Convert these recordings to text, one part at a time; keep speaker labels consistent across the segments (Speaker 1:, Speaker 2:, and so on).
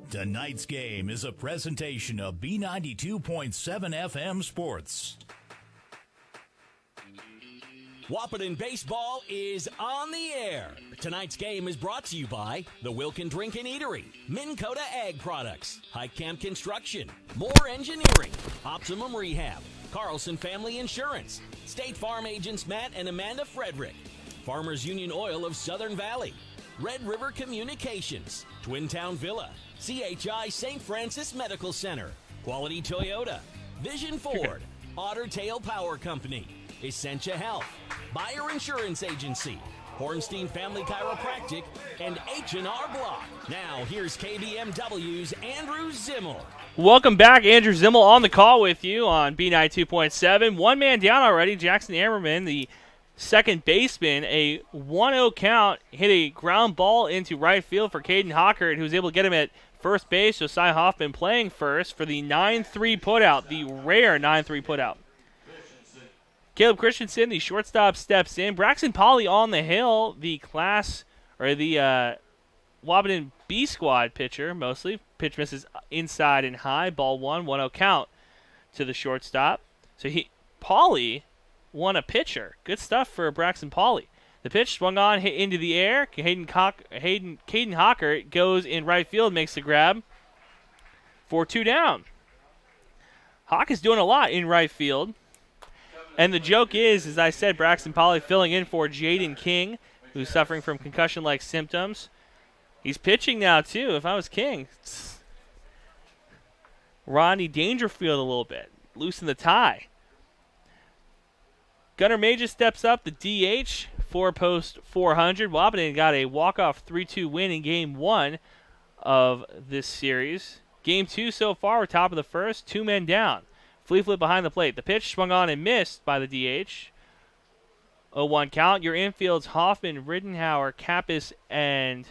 Speaker 1: Tonight's game is a presentation of B92.7 FM Sports.
Speaker 2: Wahpeton Baseball is on the air. Tonight's game is brought to you by the Wilkin Drink and Eatery, Minn Kota Ag Products, Hike Camp Construction, Moore Engineering, Optimum Rehab, Carlson Family Insurance, State Farm agents Matt and Amanda Frederick, Farmers Union Oil of Southern Valley, Red River Communications, Twin Town Villa, CHI St. Francis Medical Center, Quality Toyota, Vision Ford, Otter Tail Power Company, Essentia Health, Buyer Insurance Agency, Hornstein Family Chiropractic, and H&R Block. Now, here's KBMW's Andrew Zimmel.
Speaker 3: Welcome back. Andrew Zimmel on the call with you on B92.7. One man down already. Jackson Ammerman, the second baseman, a 1-0 count, hit a ground ball into right field for Caden Hockert, who was able to get him at first base. So Cy Hoffman playing first for the 9-3 putout, the rare 9-3 putout. Caleb Christensen, the shortstop, steps in. Braxton Polly on the hill, the Wahpeton B squad pitcher, mostly. Pitch misses inside and high. Ball 1-0 count to the shortstop. So Polly won a pitcher. Good stuff for Braxton Polly. The pitch swung on, hit into the air. Caden Hockert goes in right field, makes the grab for 2 down. Hawk is doing a lot in right field. And the joke is, as I said, Braxton Polly filling in for Jaden King, who's suffering from concussion-like symptoms. He's pitching now, too. If I was King, Rodney Dangerfield a little bit. Loosen the tie. Gunnar Major steps up, the DH, 4-post 400. Wahpeton got a walk-off 3-2 win in Game 1 of this series. Game 2 so far, we're top of the first, 2 men down. Fleetfoot behind the plate. The pitch swung on and missed by the DH. 0-1 count. Your infield's Hoffman, Riddenhauer, Kappas, and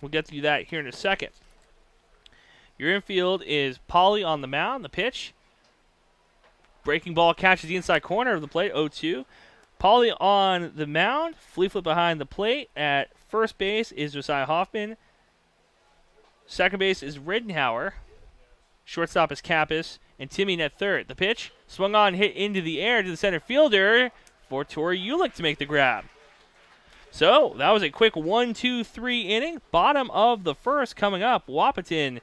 Speaker 3: we'll get to that here in a second. Your infield is Polly on the mound. The pitch. Breaking ball catches the inside corner of the plate. 0-2. Polly on the mound. Fleetfoot behind the plate. At first base is Josiah Hoffman. Second base is Riddenhauer. Shortstop is Kappas, and Timmy at third. The pitch swung on, hit into the air to the center fielder for Tori Ulick to make the grab. So that was a quick 1-2-3 inning. Bottom of the first coming up. Wahpeton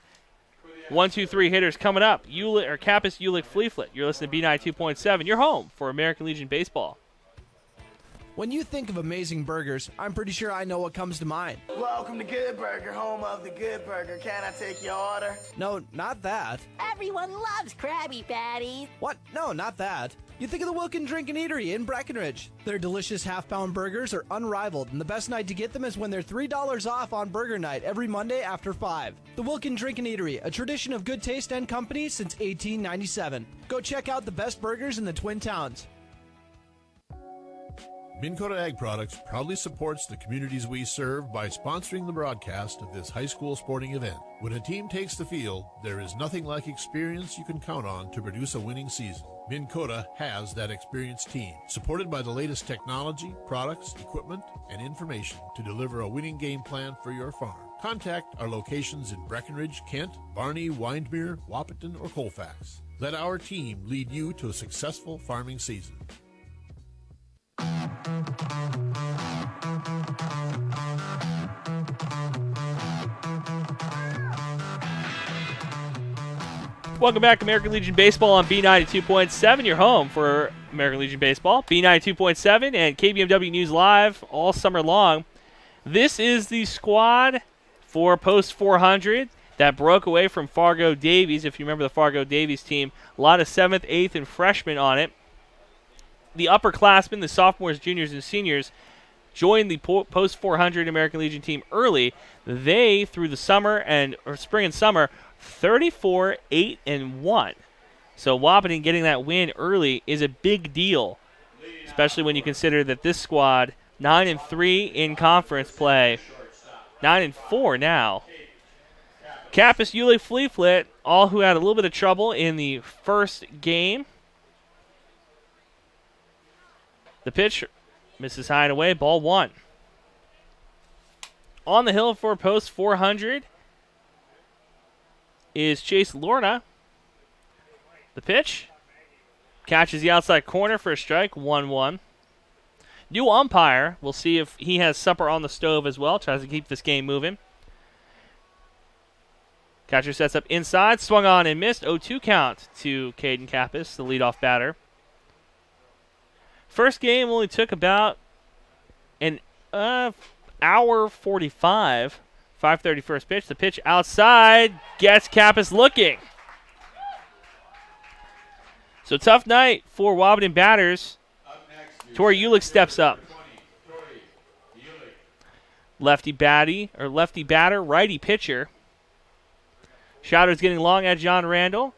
Speaker 3: 1-2-3 hitters coming up. Kappas, Ulick, Fleetfoot. You're listening to B92.7. You're home for American Legion Baseball.
Speaker 4: When you think of amazing burgers, I'm pretty sure I know what comes to mind.
Speaker 5: Welcome to Good Burger, home of the Good Burger. Can I take your order?
Speaker 4: No, not that.
Speaker 6: Everyone loves Krabby Patties.
Speaker 4: What? No, not that. You think of the Wilkin Drink and Eatery in Breckenridge. Their delicious half-pound burgers are unrivaled, and the best night to get them is when they're $3 off on Burger Night every Monday after 5. The Wilkin Drink and Eatery, a tradition of good taste and company since 1897. Go check out the best burgers in the Twin Towns.
Speaker 7: Minn Kota Ag Products proudly supports the communities we serve by sponsoring the broadcast of this high school sporting event. When a team takes the field, there is nothing like experience you can count on to produce a winning season. Minn Kota has that experienced team, supported by the latest technology, products, equipment, and information to deliver a winning game plan for your farm. Contact our locations in Breckenridge, Kent, Barney, Windmere, Wahpeton, or Colfax. Let our team lead you to a successful farming season.
Speaker 3: Welcome back to American Legion Baseball on B92.7. Your home for American Legion Baseball. B92.7 and KBMW News Live all summer long. This is the squad for Post 400 that broke away from Fargo Davies. If you remember the Fargo Davies team, a lot of 7th, 8th, and freshmen on it. The upperclassmen, the sophomores, juniors, and seniors, joined the Post 400 American Legion team early. They, through the spring and summer, 34-8-1. So Wahpeton getting that win early is a big deal, especially when you consider that this squad 9-3 in conference play, 9-4 now. Kappas, Ulick, Fleetfoot, all who had a little bit of trouble in the first game. The pitch misses high and away, ball 1. On the hill for post 400 is Chase Lorna. The pitch. Catches the outside corner for a strike, 1-1. New umpire. We'll see if he has supper on the stove as well. Tries to keep this game moving. Catcher sets up inside. Swung on and missed. 0-2 count to Caden Kappas, the leadoff batter. First game only took about an hour 45. 5:30 first pitch. The pitch outside gets Kappas looking. So tough night for Wahpeton batters. Tori Ulick steps up. Lefty batter, righty pitcher. Shadow's getting long at John Randall.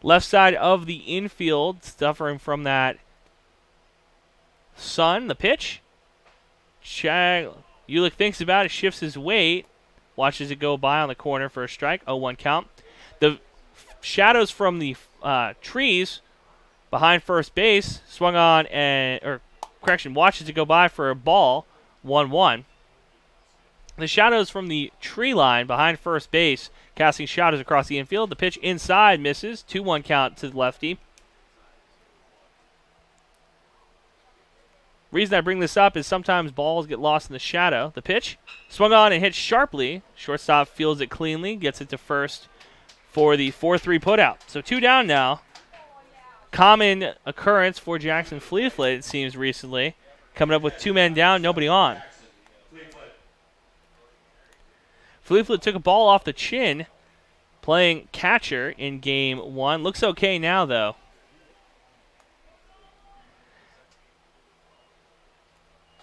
Speaker 3: Left side of the infield, suffering from that sun. The pitch. Ulick thinks about it, shifts his weight, watches it go by on the corner for a strike. 0-1 count. The shadows from the trees behind first base swung on watches it go by for a ball. 1-1. The shadows from the tree line behind first base casting shadows across the infield. The pitch inside misses. 2-1 count to the lefty. Reason I bring this up is sometimes balls get lost in the shadow. The pitch swung on and hit sharply. Shortstop fields it cleanly, gets it to first for the 4-3 putout. So 2 down now. Common occurrence for Jackson Fleetfoot, it seems, recently. Coming up with 2 men down, nobody on. Fleetfoot took a ball off the chin, playing catcher in game 1. Looks okay now, though.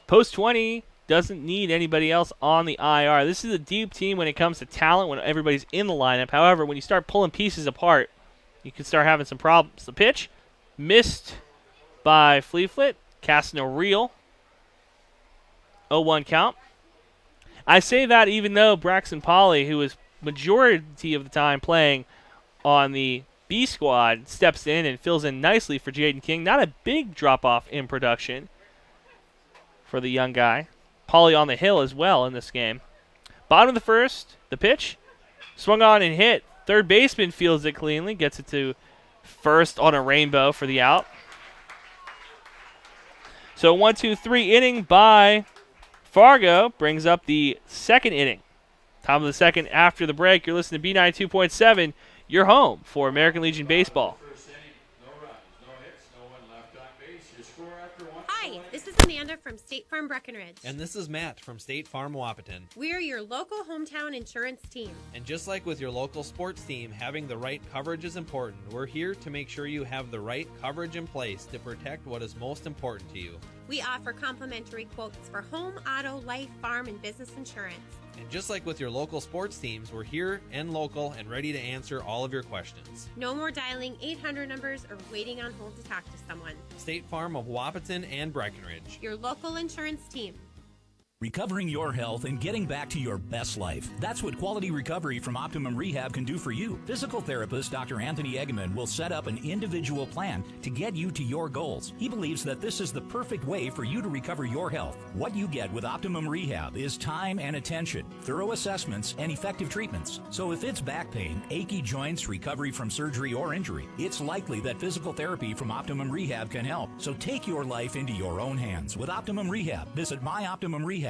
Speaker 3: Post 20 doesn't need anybody else on the IR. This is a deep team when it comes to talent, when everybody's in the lineup. However, when you start pulling pieces apart, you can start having some problems. The pitch, missed by Fleetfoot, casting a reel. 0-1 count. I say that even though Braxton Polly, who is majority of the time playing on the B squad, steps in and fills in nicely for Jaden King. Not a big drop-off in production for the young guy. Polly on the hill as well in this game. Bottom of the first, the pitch. Swung on and hit. Third baseman fields it cleanly. Gets it to first on a rainbow for the out. So 1-2-3 inning by Fargo brings up the second inning. Top of the second after the break. You're listening to B92.7. Your home for American Legion Baseball.
Speaker 8: Hi, this is Amanda from State Farm Breckenridge.
Speaker 9: And this is Matt from State Farm Wahpeton.
Speaker 8: We're your local hometown insurance team.
Speaker 9: And just like with your local sports team, having the right coverage is important. We're here to make sure you have the right coverage in place to protect what is most important to you.
Speaker 8: We offer complimentary quotes for home, auto, life, farm, and business insurance.
Speaker 9: And just like with your local sports teams, we're here and local and ready to answer all of your questions.
Speaker 8: No more dialing 800 numbers or waiting on hold to talk to someone.
Speaker 9: State Farm of Wahpeton and Breckenridge.
Speaker 8: Your local insurance team.
Speaker 1: Recovering your health and getting back to your best life. That's what Quality Recovery from Optimum Rehab can do for you. Physical therapist Dr. Anthony Egeman will set up an individual plan to get you to your goals. He believes that this is the perfect way for you to recover your health. What you get with Optimum Rehab is time and attention, thorough assessments, and effective treatments. So if it's back pain, achy joints, recovery from surgery or injury, it's likely that physical therapy from Optimum Rehab can help. So take your life into your own hands with Optimum Rehab. Visit myoptimumrehab.com.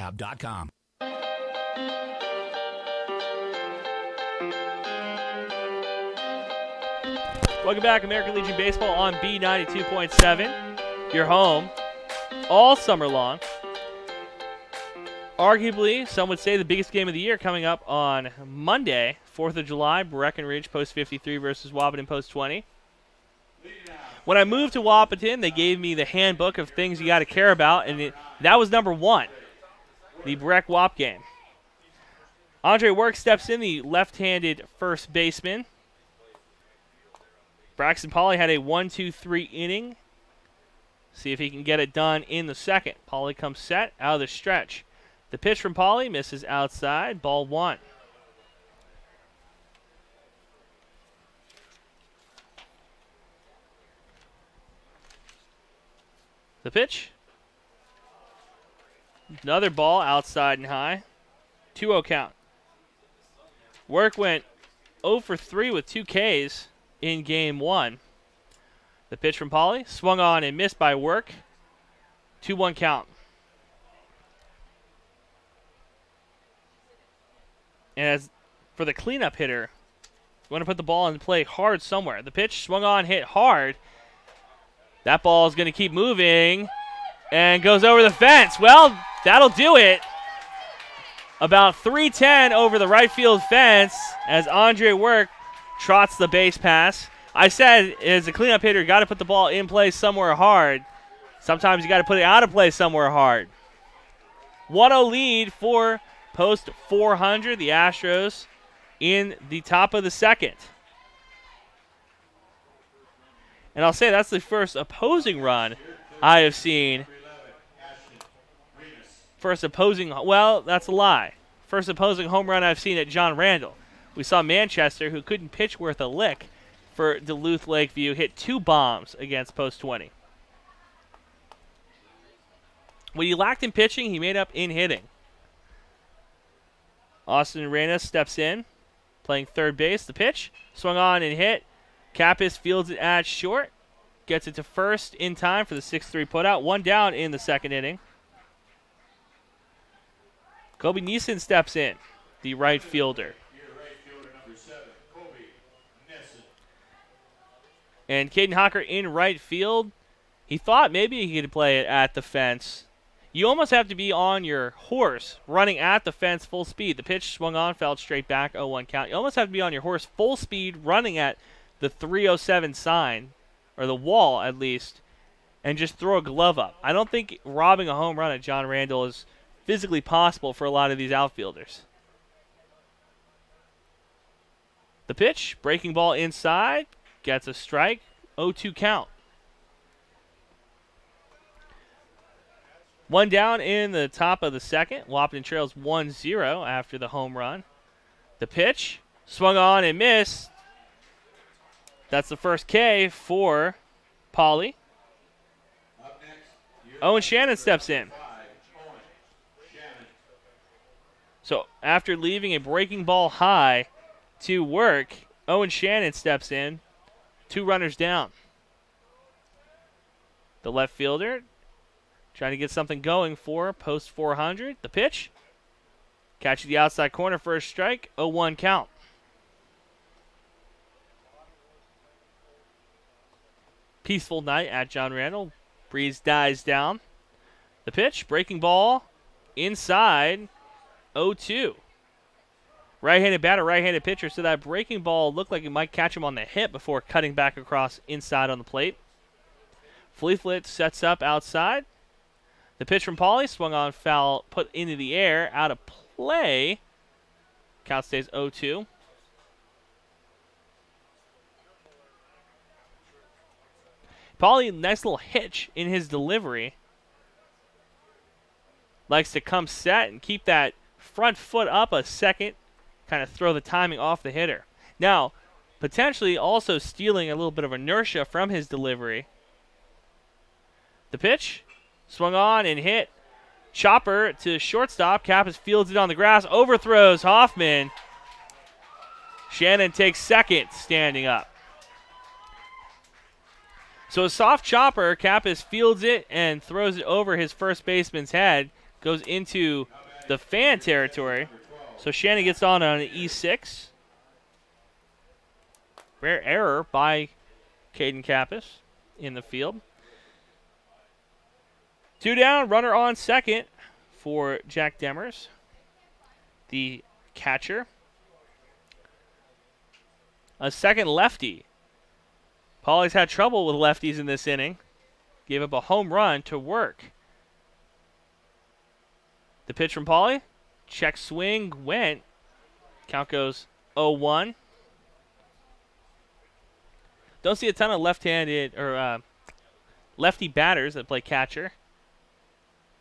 Speaker 3: Welcome back, American Legion Baseball on B92.7. Your home all summer long. Arguably, some would say the biggest game of the year coming up on Monday, 4th of July, Breckenridge Post 53 versus Wahpeton Post 20. When I moved to Wahpeton, they gave me the handbook of things you got to care about, and that was number 1. The Breck Wap game. Andre Work steps in, the left-handed first baseman. Braxton Polly had a 1-2-3 inning. See if he can get it done in the second. Polly comes set out of the stretch. The pitch from Polly misses outside. Ball 1. The pitch. Another ball outside and high. 2-0 count. Work went 0 for 3 with 2 Ks in game 1. The pitch from Pauly, swung on and missed by Work. 2-1 count. And as for the cleanup hitter, you want to put the ball in play hard somewhere. The pitch swung on, hit hard. That ball is going to keep moving and goes over the fence. Well, that'll do it. About 310 over the right field fence as Andre Work trots the base pass. I said, as a cleanup hitter, you got to put the ball in play somewhere hard. Sometimes you got to put it out of play somewhere hard. 1-0 lead for Post 400, the Astros, in the top of the second. And I'll say that's the first opposing run I have seen. First opposing, well, that's a lie. First opposing home run I've seen at John Randall. We saw Manchester, who couldn't pitch worth a lick for Duluth Lakeview, hit 2 bombs against Post 20. What he lacked in pitching, he made up in hitting. Austin Reyna steps in, playing third base. The pitch, swung on and hit. Kappas fields it at short, gets it to first in time for the 6-3 putout. 1 down in the second inning. Kobe Neeson steps in, the right fielder. And Caden Hocker in right field. He thought maybe he could play it at the fence. You almost have to be on your horse, running at the fence full speed. The pitch swung on, fouled straight back, 0-1 count. You almost have to be on your horse full speed, running at the 307 sign, or the wall at least, and just throw a glove up. I don't think robbing a home run at John Randall is physically possible for a lot of these outfielders. The pitch, breaking ball inside, gets a strike, 0-2 count. 1 down in the top of the second. Wahpeton trails 1-0 after the home run. The pitch, swung on and missed. That's the first K for Pauly. Owen Shannon steps in. So after leaving a breaking ball high to Work, Owen Shannon steps in. 2 runners down. The left fielder trying to get something going for Post 400. The pitch, catches the outside corner for a strike, 0-1 count. Peaceful night at John Randall. Breeze dies down. The pitch, breaking ball inside, 0-2. Right-handed batter, right-handed pitcher, so that breaking ball looked like it might catch him on the hip before cutting back across inside on the plate. Fleetfoot sets up outside. The pitch from Pauly, swung on, foul, put into the air, out of play. Count stays 0-2. Pauly, nice little hitch in his delivery. Likes to come set and keep that front foot up a second. Kind of throw the timing off the hitter. Now, potentially also stealing a little bit of inertia from his delivery. The pitch, swung on and hit. Chopper to shortstop. Kappas fields it on the grass. Overthrows Hoffman. Shannon takes second, standing up. So a soft chopper. Kappas fields it and throws it over his first baseman's head. Goes into the fan territory. So Shannon gets on an E6. Rare error by Caden Kappas in the field. 2 down, runner on second for Jack Demers, the catcher. A second lefty. Pauly's had trouble with lefties in this inning. Gave up a home run to Work. The pitch from Pauly. Check swing, went. Count goes 0-1. Don't see a ton of left-handed or lefty batters that play catcher.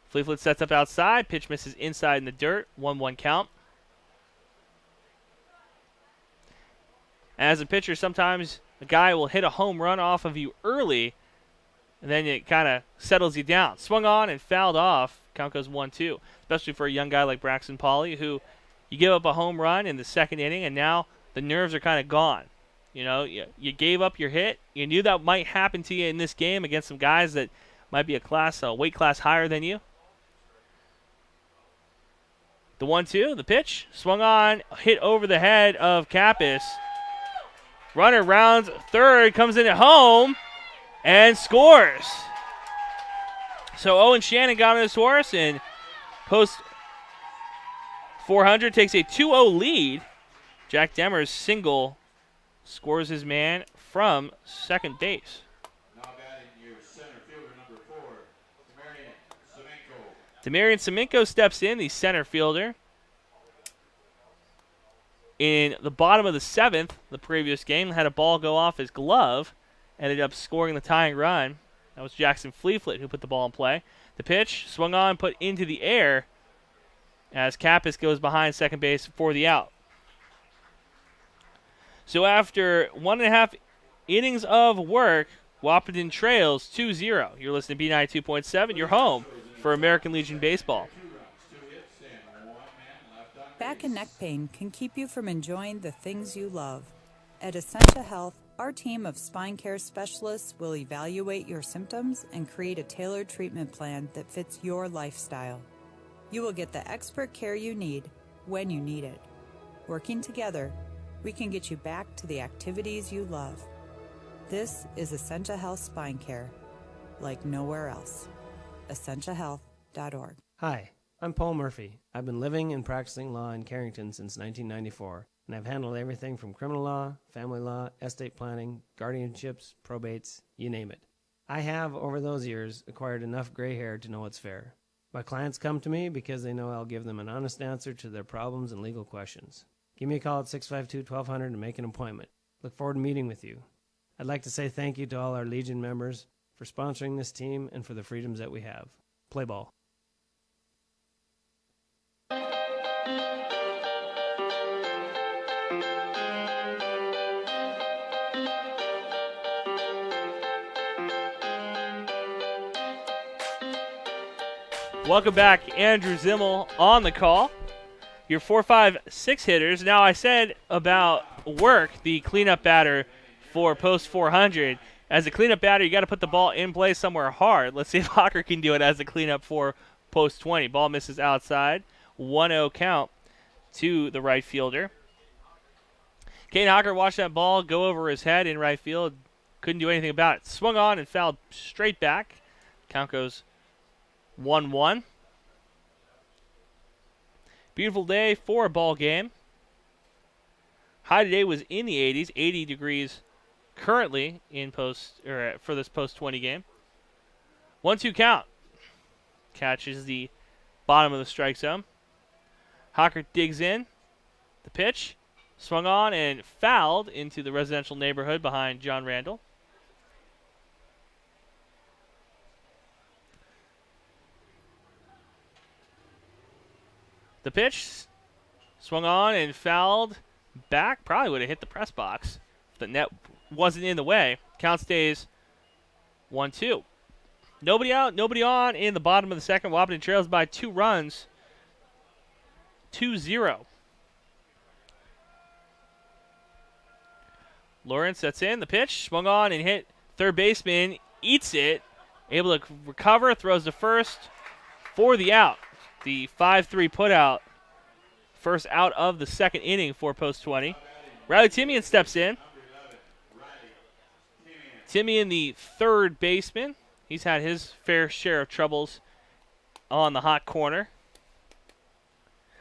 Speaker 3: Fleetfoot sets up outside. Pitch misses inside in the dirt. 1-1 count. As a pitcher, sometimes a guy will hit a home run off of you early, and then it kind of settles you down. Swung on and fouled off. Count goes 1-2. Especially for a young guy like Braxton Pauly, who You give up a home run in the second inning, and now the nerves are kind of gone. You know, you gave up your hit. You knew that might happen to you in this game against some guys that might be a weight class higher than you. The 1-2, the pitch, swung on, hit over the head of Kappas. Runner rounds third, comes in at home, and scores. So Owen Shannon got on his horse, and Post 400 takes a 2-0 lead. Jack Demers' single scores his man from second base. Demarion Semenko steps in, the center fielder. In the bottom of the seventh, the previous game, had a ball go off his glove, ended up scoring the tying run. That was Jackson Fleeflet who put the ball in play. The pitch swung on, put into the air as Kappas goes behind second base for the out. So after 1.5 innings of work, Wahpeton trails 2-0. You're listening to B92.7, your home for American Legion Baseball.
Speaker 10: Back and neck pain can keep you from enjoying the things you love. At Essentia Health, our team of spine care specialists will evaluate your symptoms and create a tailored treatment plan that fits your lifestyle. You will get the expert care you need when you need it. Working together, we can get you back to the activities you love. This is Essentia Health Spine Care, like nowhere else. EssentiaHealth.org.
Speaker 11: Hi, I'm Paul Murphy. I've been living and practicing law in Carrington since 1994, and I've handled everything from criminal law, family law, estate planning, guardianships, probates, you name it. I have, over those years, acquired enough gray hair to know what's fair. My clients come to me because they know I'll give them an honest answer to their problems and legal questions. Give me a call at 652-1200 and make an appointment. Look forward to meeting with you. I'd like to say thank you to all our Legion members for sponsoring this team and for the freedoms that we have. Play ball.
Speaker 3: Welcome back, Andrew Zimmel on the call. Your 4-5-6 hitters. Now, I said about Work, the cleanup batter for Post 400. As a cleanup batter, you got to put the ball in play somewhere hard. Let's see if Hawker can do it as a cleanup for Post 20. Ball misses outside. 1-0 count to the right fielder. Kane Hawker watched that ball go over his head in right field. Couldn't do anything about it. Swung on and fouled straight back. Count goes 1-1. Beautiful day for a ball game. High today was in the 80s, 80 degrees currently in for this Post 20 game. 1-2 count. Catches the bottom of the strike zone. Hawker digs in. The pitch swung on and fouled into the residential neighborhood behind John Randall. The pitch swung on and fouled back. Probably would have hit the press box. The net wasn't in the way. Count stays 1-2. Nobody out, nobody on in the bottom of the second. Wahpeton trails by 2 runs. 2-0. Lawrence sets in. The pitch swung on and hit third baseman. Eats it. Able to recover. Throws to first for the out. The 5-3 putout. First out of the second inning for Post 20. Riley Timian steps in. Timian, the third baseman. He's had his fair share of troubles on the hot corner.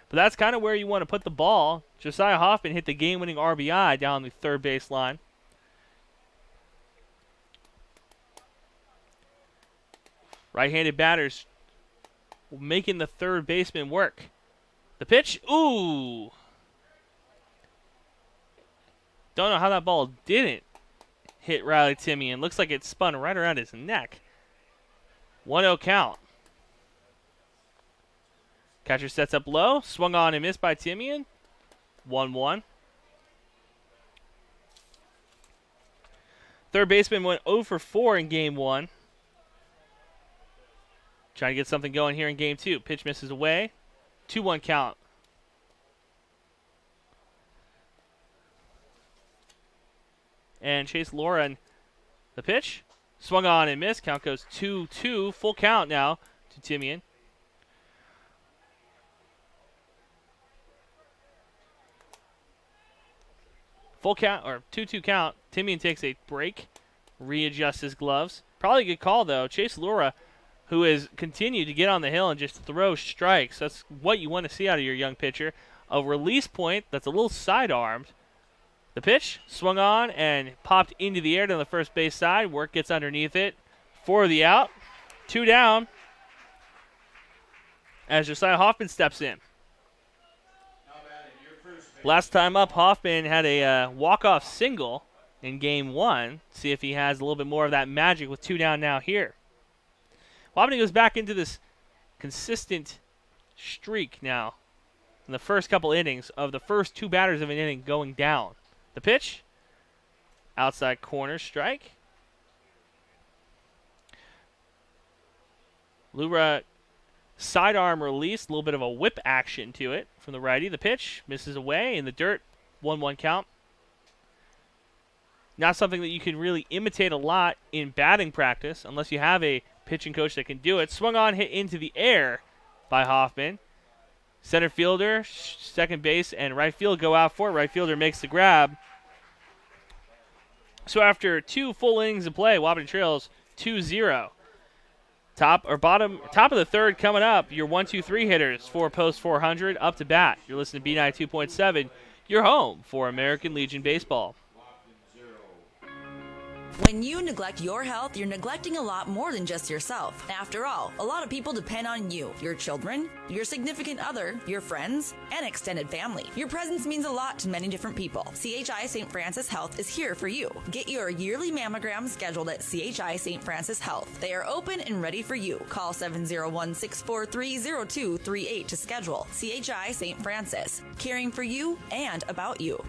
Speaker 3: But that's kind of where you want to put the ball. Josiah Hoffman hit the game-winning RBI down the third base line. Right-handed batters making the third baseman work. The pitch, ooh. Don't know how that ball didn't hit Riley Timian. Looks like it spun right around his neck. 1-0 count. Catcher sets up low. Swung on and missed by Timian. 1-1. Third baseman went 0 for 4 in game 1. Trying to get something going here in game 2. Pitch misses away. 2-1 count. and Chase Lauren. The pitch. Swung on and missed. Count goes 2-2. Full count now to Timian. Full count, or 2-2 count. Timian takes a break. Readjusts his gloves. Probably a good call, though. Chase Laura, who has continued to get on the hill and just throw strikes. That's what you want to see out of your young pitcher. A release point that's a little side-armed. The pitch swung on and popped into the air to the first base side. Work gets underneath it for the out. 2 down as Josiah Hoffman steps in. Last time up, Hoffman had a walk-off single in Game 1. See if he has a little bit more of that magic with 2 down now here. Hoffman goes back into this consistent streak now in the first couple innings of the first 2 batters of an inning going down. The pitch, outside corner strike. Lura sidearm release, a little bit of a whip action to it from the righty. The pitch misses away in the dirt, 1-1 count. Not something that you can really imitate a lot in batting practice unless you have a pitching coach that can do it. Swung on, hit into the air by Hoffman. Center fielder, second base, and right field go out for it. Right fielder makes the grab. So after 2 full innings of play, Wahpeton trails 2-0. Top of the third coming up. Your 1-2-3 hitters for Post 400 up to bat. You're listening to B92.7. Your home for American Legion Baseball.
Speaker 12: When you neglect your health, you're neglecting a lot more than just yourself. After all, a lot of people depend on you, your children, your significant other, your friends, and extended family. Your presence means a lot to many different people. CHI St. Francis Health is here for you. Get your yearly mammogram scheduled at CHI St. Francis Health. They are open and ready for you. Call 701-643-0238 to schedule. CHI St. Francis, caring for you and about you.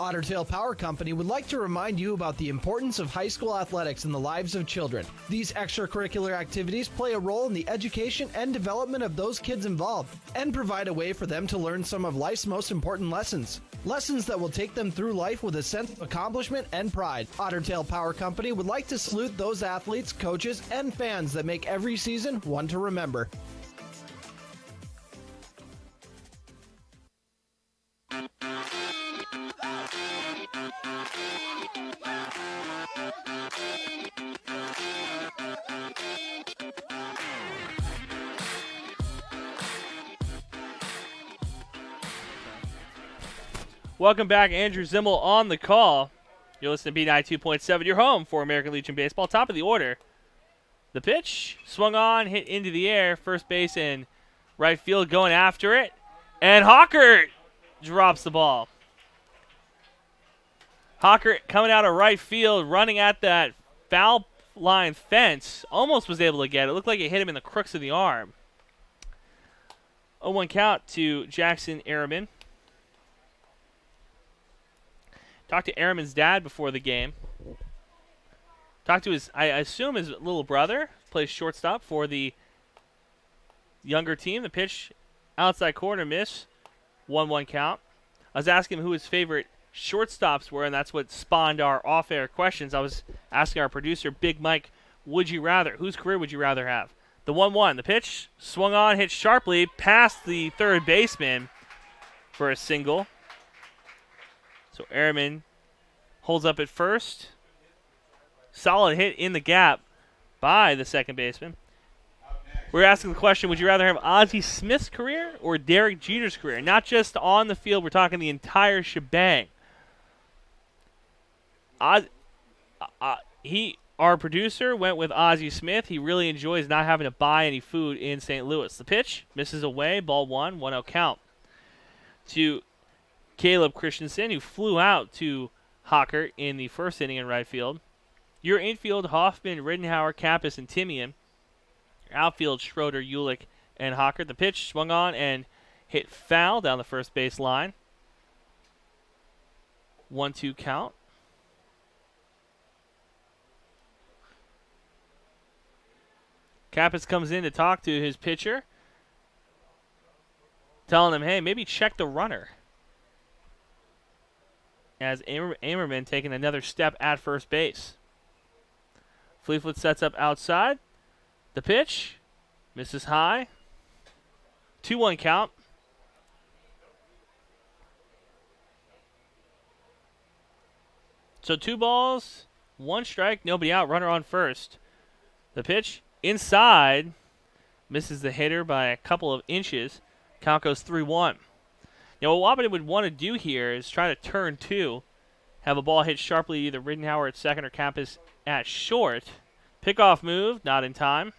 Speaker 4: Otter Tail Power Company would like to remind you about the importance of high school athletics in the lives of children. These extracurricular activities play a role in the education and development of those kids involved and provide a way for them to learn some of life's most important lessons. Lessons that will take them through life with a sense of accomplishment and pride. Otter Tail Power Company would like to salute those athletes, coaches, and fans that make every season one to remember.
Speaker 3: Welcome back, Andrew Zimmel on the call. You're listening to B92.7, your home for American Legion Baseball. Top of the order. The pitch, swung on, hit into the air. First base and right field going after it. And Hawker drops the ball. Hawker coming out of right field, running at that foul line fence. Almost was able to get it. It looked like it hit him in the crooks of the arm. 0-1 count to Jackson Ehrman. Talked to Ehrman's dad before the game. Talked to his, I assume his little brother, plays shortstop for the younger team. The pitch, outside corner miss, 1-1 count. I was asking him who his favorite shortstops were, and that's what spawned our off-air questions. I was asking our producer, Big Mike, would you rather, whose career would you rather have? The 1-1, the pitch, swung on, hit sharply, past the third baseman for a single. So Ehrman holds up at first. Solid hit in the gap by the second baseman. We're asking the question, would you rather have Ozzie Smith's career or Derek Jeter's career? Not just on the field, we're talking the entire shebang. Our producer went with Ozzie Smith. He really enjoys not having to buy any food in St. Louis. The pitch misses away, ball 1-0 count. To Caleb Christensen, who flew out to Hawker in the first inning in right field. Your infield, Hoffman, Riddenhauer, Kappas, and Timian. Your outfield, Schroeder, Ulick, and Hawker. The pitch swung on and hit foul down the first base line. 1-2 count. Kappas comes in to talk to his pitcher, telling him, hey, maybe check the runner. as Amerman taking another step at first base. Fleetwood sets up outside. The pitch. Misses high. 2-1 count. So 2 balls, 1 strike, nobody out, runner on first. The pitch inside. Misses the hitter by a couple of inches. Count goes 3-1. Now, what Wahpeton would want to do here is try to turn 2, have a ball hit sharply either Rittenhauer at second or Campus at short. Pickoff move, not in time.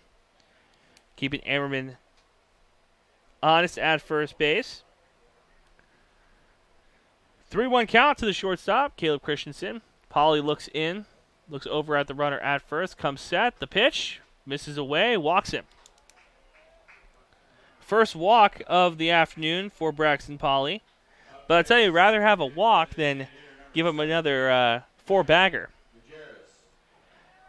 Speaker 3: Keeping Amerman honest at first base. 3-1 count to the shortstop, Caleb Christensen. Pauly looks in, looks over at the runner at first, comes set, the pitch, misses away, walks him. First walk of the afternoon for Braxton Pauly. But I tell you, rather have a walk than give him another 4-bagger.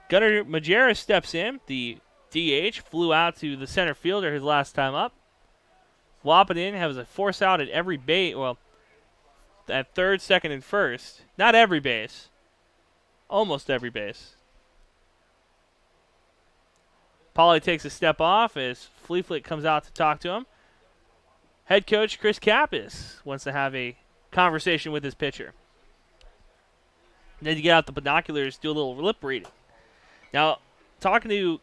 Speaker 3: Gunnar Majerus steps in. The DH flew out to the center fielder his last time up. Wahpeton has a force out at every base. Well, at third, second, and first. Not every base. Almost every base. Pauly takes a step off as Fleetfoot comes out to talk to him. Head coach Chris Kappas wants to have a conversation with his pitcher. Then you get out the binoculars, do a little lip reading. Now, talking to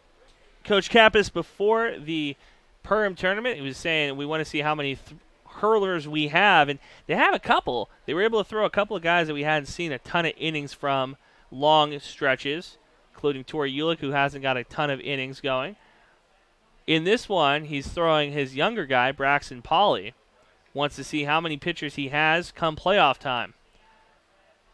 Speaker 3: Coach Kappas before the Perm tournament, he was saying we want to see how many hurlers we have, and they have a couple. They were able to throw a couple of guys that we hadn't seen a ton of innings from long stretches, including Tori Ulick, who hasn't got a ton of innings going. In this one, he's throwing his younger guy, Braxton Pauly. Wants to see how many pitchers he has come playoff time.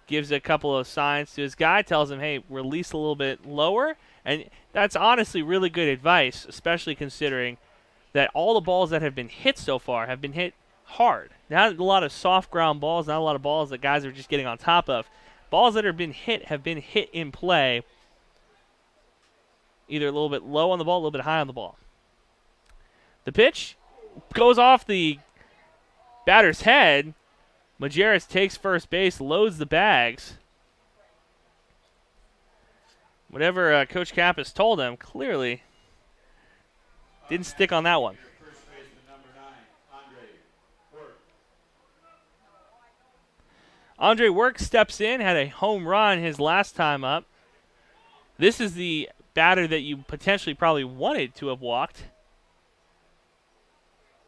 Speaker 3: Gives a couple of signs to his guy, tells him, hey, release a little bit lower. And that's honestly really good advice, especially considering that all the balls that have been hit so far have been hit hard. Not a lot of soft ground balls, not a lot of balls that guys are just getting on top of. Balls that have been hit in play, either a little bit low on the ball, a little bit high on the ball. The pitch goes off the batter's head. Majerus takes first base, loads the bags. Whatever Coach Kappas told him, clearly didn't stick on that one. Andre Work steps in, had a home run his last time up. This is the batter that you potentially probably wanted to have walked.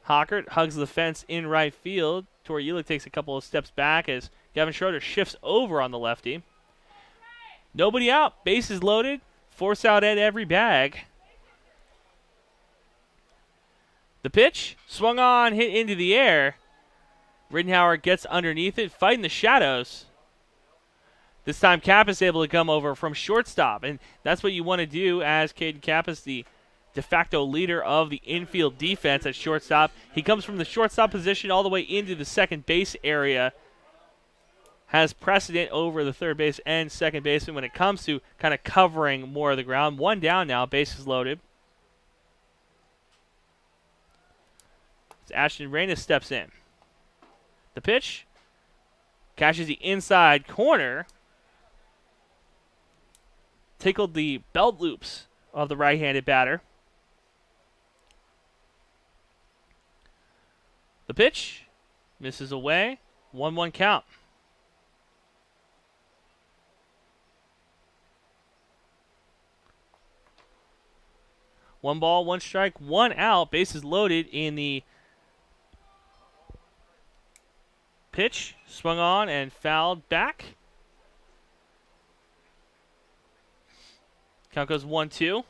Speaker 3: Hockert hugs the fence in right field. Tori Ulick takes a couple of steps back as Gavin Schroeder shifts over on the lefty. Nobody out. Bases loaded. Force out at every bag. The pitch. Swung on. Hit into the air. Rittenhauer gets underneath it. Fighting the shadows. This time Kappas able to come over from shortstop. And that's what you want to do as Caden Kappas, the de facto leader of the infield defense at shortstop. He comes from the shortstop position all the way into the second base area. Has precedent over the third base and second baseman when it comes to kind of covering more of the ground. 1 down now, bases loaded. As Ashton Reynes steps in. The pitch. Catches the inside corner. Tickled the belt loops of the right-handed batter. The pitch misses away. 1-1 count. One ball, 1 strike, 1 out. Bases loaded in the pitch. Swung on and fouled back. Count goes 1-2.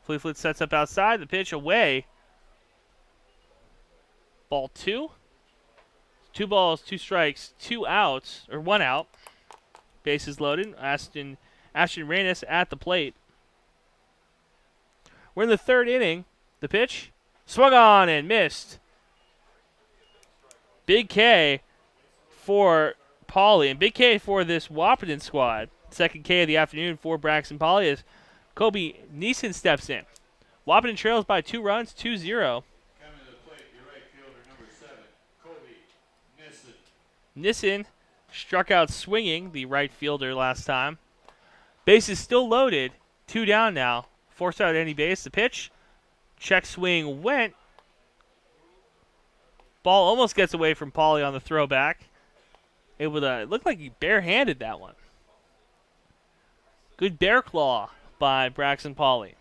Speaker 3: Fleetfoot sets up outside. The pitch away. Ball 2. 2 balls, 2 strikes, 2 outs, or 1 out. Bases loaded. Ashton Reynes at the plate. We're in the 3rd inning. The pitch. Swung on and missed. Big K for Pauly. And big K for this Wahpeton squad. 2nd K of the afternoon for Braxton Pauly as Kobe Neeson steps in. Wahpeton trails by 2 runs, 2-0. Nissen struck out swinging, the right fielder, last time. Base is still loaded. 2 down now. Forced out any base. The pitch. Check swing went. Ball almost gets away from Pauly on the throwback. It looked like he barehanded that one. Good bear claw by Braxton Pauly.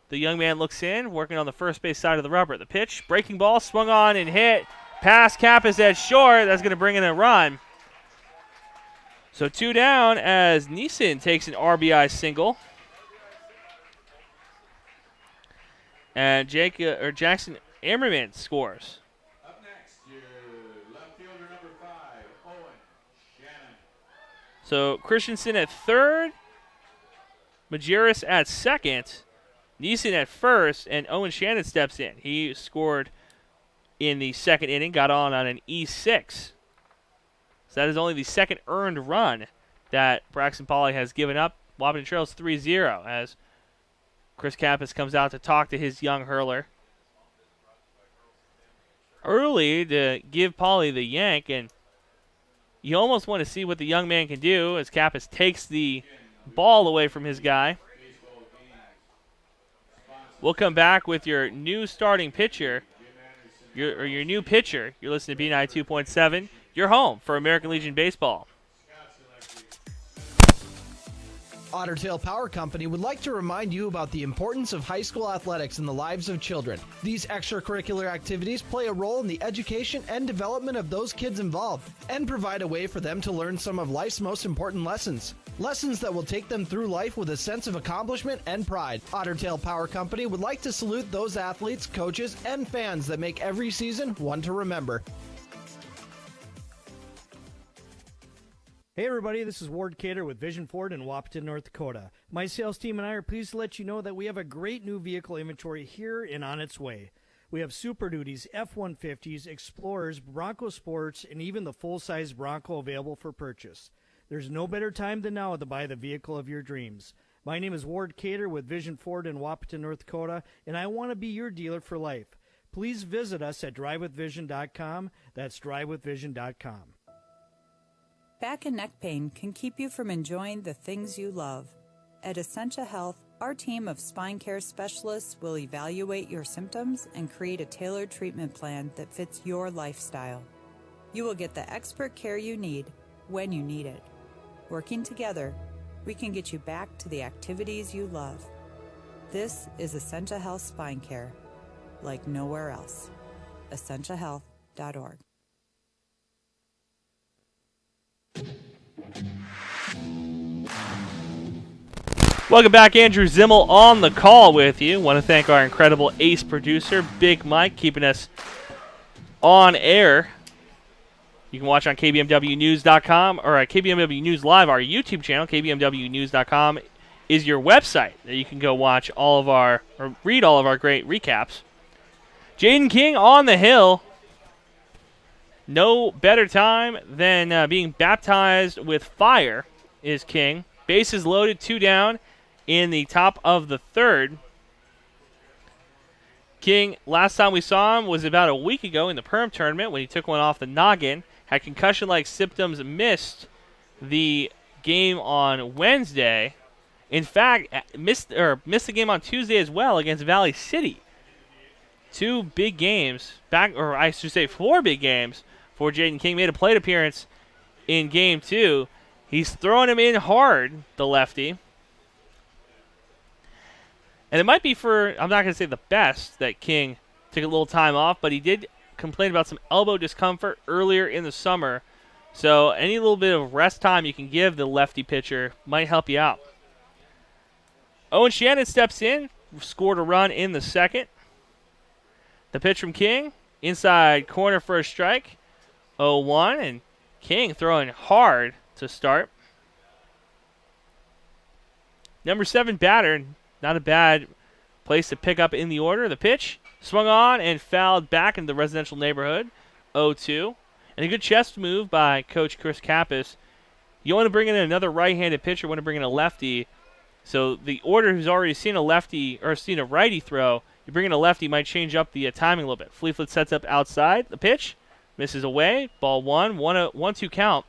Speaker 3: The young man looks in, working on the first base side of the rubber. The pitch, breaking ball, swung on and hit. Pass Kappas at short. That's going to bring in a run. So 2 down as Neeson takes an RBI single. And Jackson Ammerman scores.
Speaker 13: Up next, your left fielder number 5, Owen Shannon.
Speaker 3: So Christensen at third, Majerus at second, Neeson at first, and Owen Shannon steps in. He scored in the second inning, got on an E6. So that is only the second earned run that Braxton Pauly has given up. Wahpeton trails 3-0 as Chris Kappas comes out to talk to his young hurler. Early to give Pauly the yank, and you almost want to see what the young man can do as Kappas takes the ball away from his guy. We'll come back with your new starting pitcher, your new pitcher. You're listening to B92.7, your home for American Legion Baseball.
Speaker 4: Otter Tail Power Company would like to remind you about the importance of high school athletics in the lives of children. These extracurricular activities play a role in the education and development of those kids involved and provide a way for them to learn some of life's most important lessons. Lessons that will take them through life with a sense of accomplishment and pride. Otter Tail Power Company would like to salute those athletes, coaches, and fans that make every season one to remember.
Speaker 14: Hey everybody, this is Ward Cater with Vision Ford in Wahpeton, North Dakota. My sales team and I are pleased to let you know that we have a great new vehicle inventory here and on its way. We have Super Duties, F-150s, Explorers, Bronco Sports, and even the full-size Bronco available for purchase. There's no better time than now to buy the vehicle of your dreams. My name is Ward Cater with Vision Ford in Wahpeton, North Dakota, and I want to be your dealer for life. Please visit us at drivewithvision.com. That's drivewithvision.com.
Speaker 10: Back and neck pain can keep you from enjoying the things you love. At Essentia Health, our team of spine care specialists will evaluate your symptoms and create a tailored treatment plan that fits your lifestyle. You will get the expert care you need when you need it. Working together, we can get you back to the activities you love. This is Essentia Health Spine Care, like nowhere else. EssentiaHealth.org.
Speaker 3: Welcome back, Andrew Zimmel on the call with you. Want to thank our incredible ace producer, Big Mike, keeping us on air. You can watch on KBMWnews.com or at KBMW News Live, our YouTube channel. KBMWnews.com is your website that you can go watch all of our, or read all of our great recaps. Jaden King on the hill. No better time than being baptized with fire is King. Bases loaded, 2 down in the top of the third. King, last time we saw him was about a week ago in the Perm tournament when he took one off the noggin. Had concussion-like symptoms, missed the game on Wednesday. In fact, missed the game on Tuesday as well against Valley City. 2 big games, 4 big games for Jaden King. Made a plate appearance in Game 2. He's throwing him in hard, the lefty. And it might be I'm not going to say the best that King took a little time off, but he did complain about some elbow discomfort earlier in the summer. So any little bit of rest time you can give the lefty pitcher might help you out. Owen Shannon steps in, scored a run in the second. The pitch from King, inside corner for a strike, 0-1, and King throwing hard to start. Number 7 batter, not a bad place to pick up in the order. The pitch swung on and fouled back into the residential neighborhood, 0-2. And a good chest move by Coach Chris Kappas. You want to bring in another right-handed pitcher, want to bring in a lefty. So the order who's already seen a lefty or seen a righty throw, you bring in a lefty, might change up the timing a little bit. Fleetfoot sets up outside. The pitch misses away. Ball 1-2 count.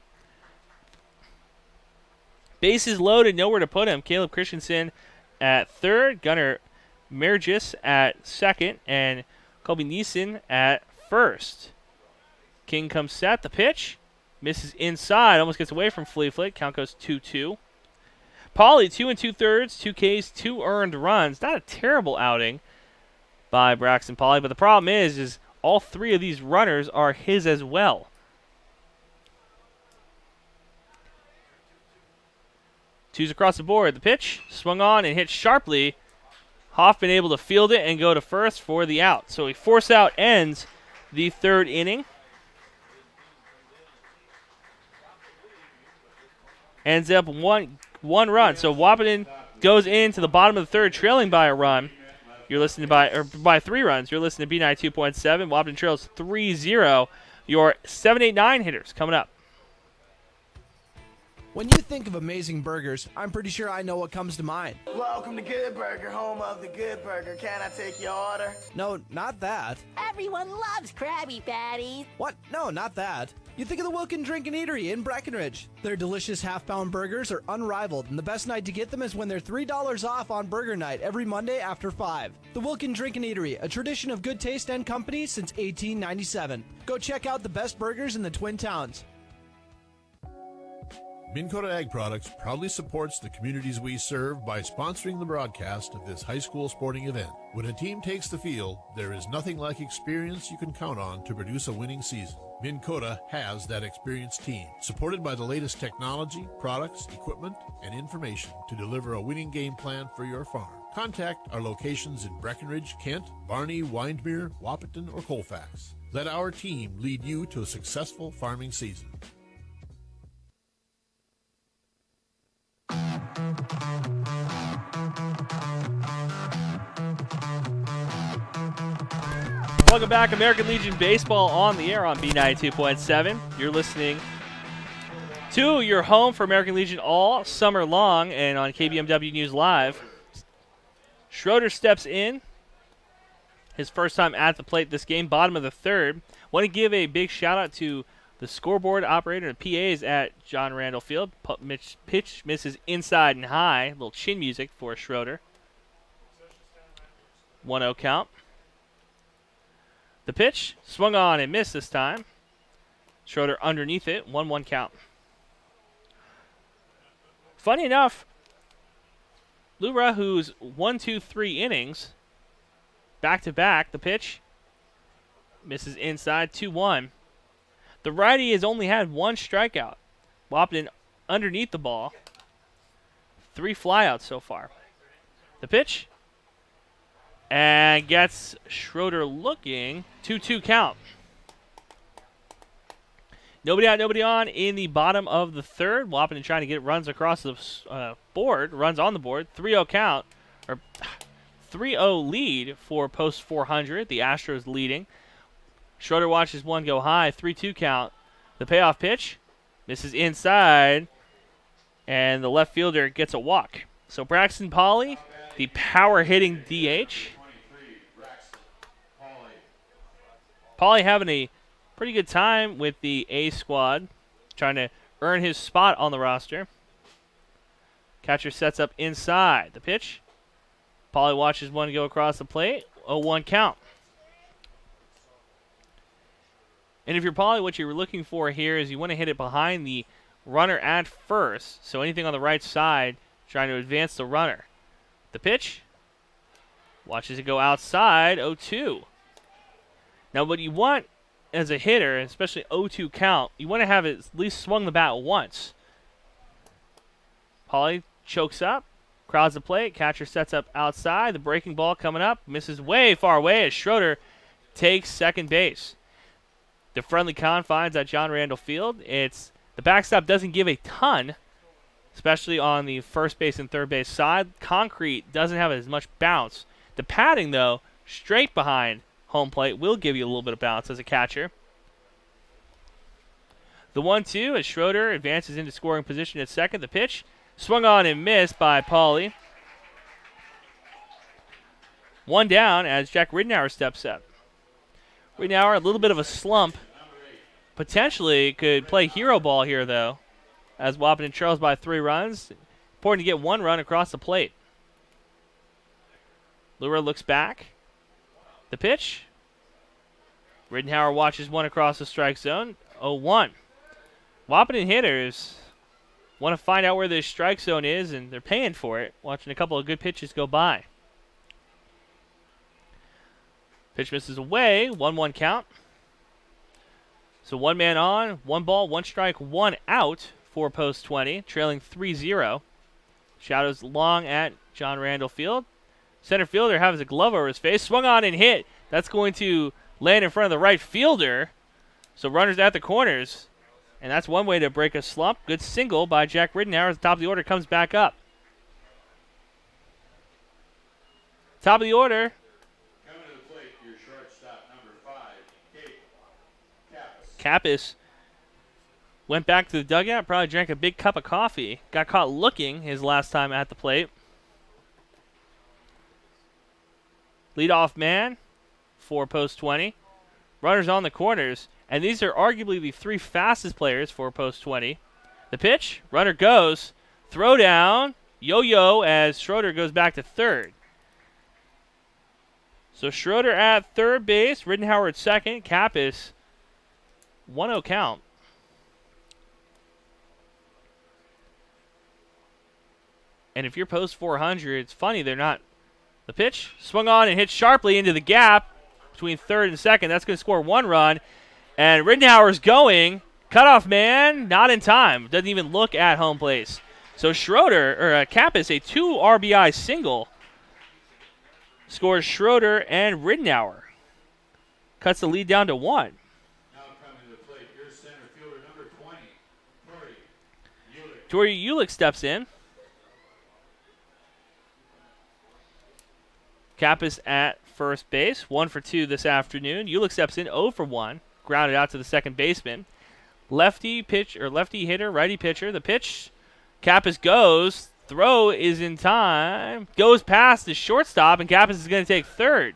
Speaker 3: Bases loaded, nowhere to put him. Caleb Christensen at third, Gunnar Mergis at second, and Colby Neeson at first. King comes set. The pitch misses inside, almost gets away from Fleetfoot. Count goes 2-2. Pauly, 2 2/3, 2 Ks, 2 earned runs. Not a terrible outing by Braxton Pauly, but the problem is all 3 of these runners are his as well. Twos across the board. The pitch swung on and hit sharply. Hoffman able to field it and go to first for the out. So a force out ends the 3rd inning. Ends up one run. So Wahpeton goes into the bottom of the 3rd, trailing by a run. You're listening by 3 runs. You're listening to B92.7. Wahpeton trails 3-0. Your 7, 8, 9 hitters coming up.
Speaker 4: When you think of amazing burgers, I'm pretty sure I know what comes to mind.
Speaker 5: Welcome to Good Burger, home of the Good Burger. Can I take your order?
Speaker 4: No, not that.
Speaker 6: Everyone loves Krabby Patties.
Speaker 4: What? No, not that. You think of the Wilkin Drink and Eatery in Breckenridge. Their delicious half-pound burgers are unrivaled, and the best night to get them is when they're $3 off on burger night every Monday after 5. The Wilkin Drink and Eatery, a tradition of good taste and company since 1897. Go check out the best burgers in the Twin Towns.
Speaker 7: Minn Kota Ag Products proudly supports the communities we serve by sponsoring the broadcast of this high school sporting event. When a team takes the field, there is nothing like experience you can count on to produce a winning season. Minn Kota has that experienced team, supported by the latest technology, products, equipment, and information to deliver a winning game plan for your farm. Contact our locations in Breckenridge, Kent, Barney, Windmere, Wahpeton, or Colfax. Let our team lead you to a successful farming season.
Speaker 3: Welcome back, American Legion Baseball on the air on B92.7. You're listening to your home for American Legion all summer long and on KBMW News Live. Schroeder steps in. His first time at the plate this game, bottom of the 3rd. Want to give a big shout out to the scoreboard operator and PAs at John Randall Field. Pitch misses inside and high. A little chin music for Schroeder. 1-0 count. The pitch swung on and missed this time. Schroeder underneath it. 1-1 count. Funny enough, Lura, who's 1, 2, 3 innings, back-to-back, the pitch misses inside. 2-1. The righty has only had 1 strikeout. Wahpeton underneath the ball. 3 flyouts so far. The pitch. And gets Schroeder looking. 2-2 count. Nobody out, nobody on in the bottom of the 3rd. Wahpeton trying to get runs across the board. Runs on the board. 3-0 count. Or 3-0 lead for Post 400. The Astros leading. Schroeder watches one go high. 3-2 count. The payoff pitch misses inside. And the left fielder gets a walk. So Braxton Pauly, the power-hitting DH. Pauly having a pretty good time with the A squad, trying to earn his spot on the roster. Catcher sets up inside. The pitch. Pauly watches one go across the plate. 0-1 count. And if you're Pauly, what you're looking for here is you want to hit it behind the runner at first. So anything on the right side, trying to advance the runner. The pitch. Watches it go outside. 0-2. Now what you want as a hitter, especially 0-2 count, you want to have it at least swung the bat once. Pauly chokes up, crowds the plate, catcher sets up outside, the breaking ball coming up, misses way far away as Schroeder takes second base. The friendly confines at John Randall Field, the backstop doesn't give a ton, especially on the first base and third base side. Concrete doesn't have as much bounce. The padding, though, straight behind home plate will give you a little bit of bounce as a catcher. The 1-2 as Schroeder advances into scoring position at second. The pitch swung on and missed by Pauly. One down as Jack Ridenour steps up. Ridenour, a little bit of a slump. Potentially could play hero ball here, though, as Wahpeton trails by 3 runs. Important to get 1 run across the plate. Lura looks back. The pitch. Ridenour watches 1 across the strike zone. 0-1. Wahpeton hitters want to find out where this strike zone is, and they're paying for it, watching a couple of good pitches go by. Pitch misses away. 1-1 count. So 1 man on, 1 ball, 1 strike, 1 out for Post 20, trailing 3-0. Shadows long at John Randall Field. Center fielder has a glove over his face. Swung on and hit. That's going to land in front of the right fielder. So runners at the corners. And that's one way to break a slump. Good single by Jack Ridenour as the top of the order comes back up. Top of the order.
Speaker 13: Coming to the plate, your shortstop, number 5, Kate
Speaker 3: Kappas went back to the dugout, probably drank a big cup of coffee. Got caught looking his last time at the plate. Leadoff man for Post 20. Runners on the corners. And these are arguably the 3 fastest players for Post 20. The pitch, runner goes. Throw down, yo-yo as Schroeder goes back to third. So Schroeder at third base, Ridenour at second, Kappas 1-0 count. And if you're Post 400, it's funny they're not. The pitch swung on and hit sharply into the gap between third and second. That's going to score 1 run. And Ridenour's going. Cutoff man, not in time. Doesn't even look at home place. So Kappas, a 2 RBI single. Scores Schroeder and Ridenour. Cuts the lead down to 1.
Speaker 13: Now coming to the plate, your center fielder, number 20,
Speaker 3: Tori Ulick steps in. Kappas at first base, 1 for 2 this afternoon. Ulick steps in, 0 for 1. Grounded out to the second baseman. Lefty hitter, righty pitcher. The pitch, Kappas goes. Throw is in time. Goes past the shortstop, and Kappas is going to take third.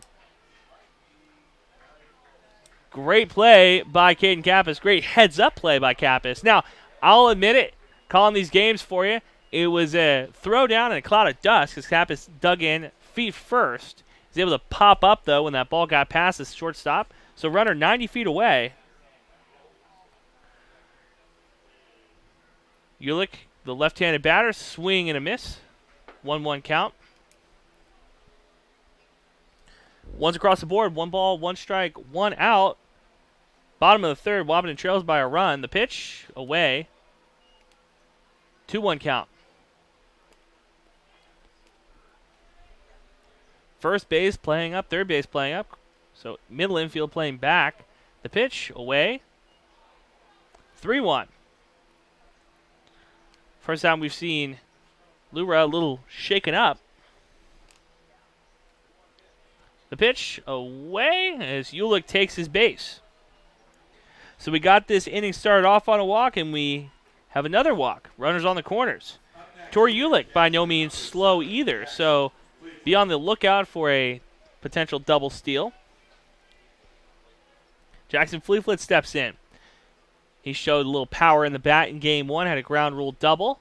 Speaker 3: Great play by Caden Kappas. Great heads-up play by Kappas. Now, I'll admit it, calling these games for you, it was a throw down in a cloud of dust because Kappas dug in feet first. He was able to pop up, though, when that ball got past the shortstop. So runner 90 feet away. Ulick, the left-handed batter, swing and a miss. 1-1 count. One's across the board. 1 ball, 1 strike, 1 out. Bottom of the third, Wahpeton trails by a run. The pitch, away. 2-1 count. First base playing up, third base playing up. So middle infield playing back. The pitch, away. 3-1. First time we've seen Lura a little shaken up. The pitch, away as Ulick takes his base. So we got this inning started off on a walk, and we have another walk. Runners on the corners. Tori Ulick by no means slow either, so be on the lookout for a potential double steal. Jackson Fleetfoot steps in. He showed a little power in the bat in Game 1, had a ground rule double.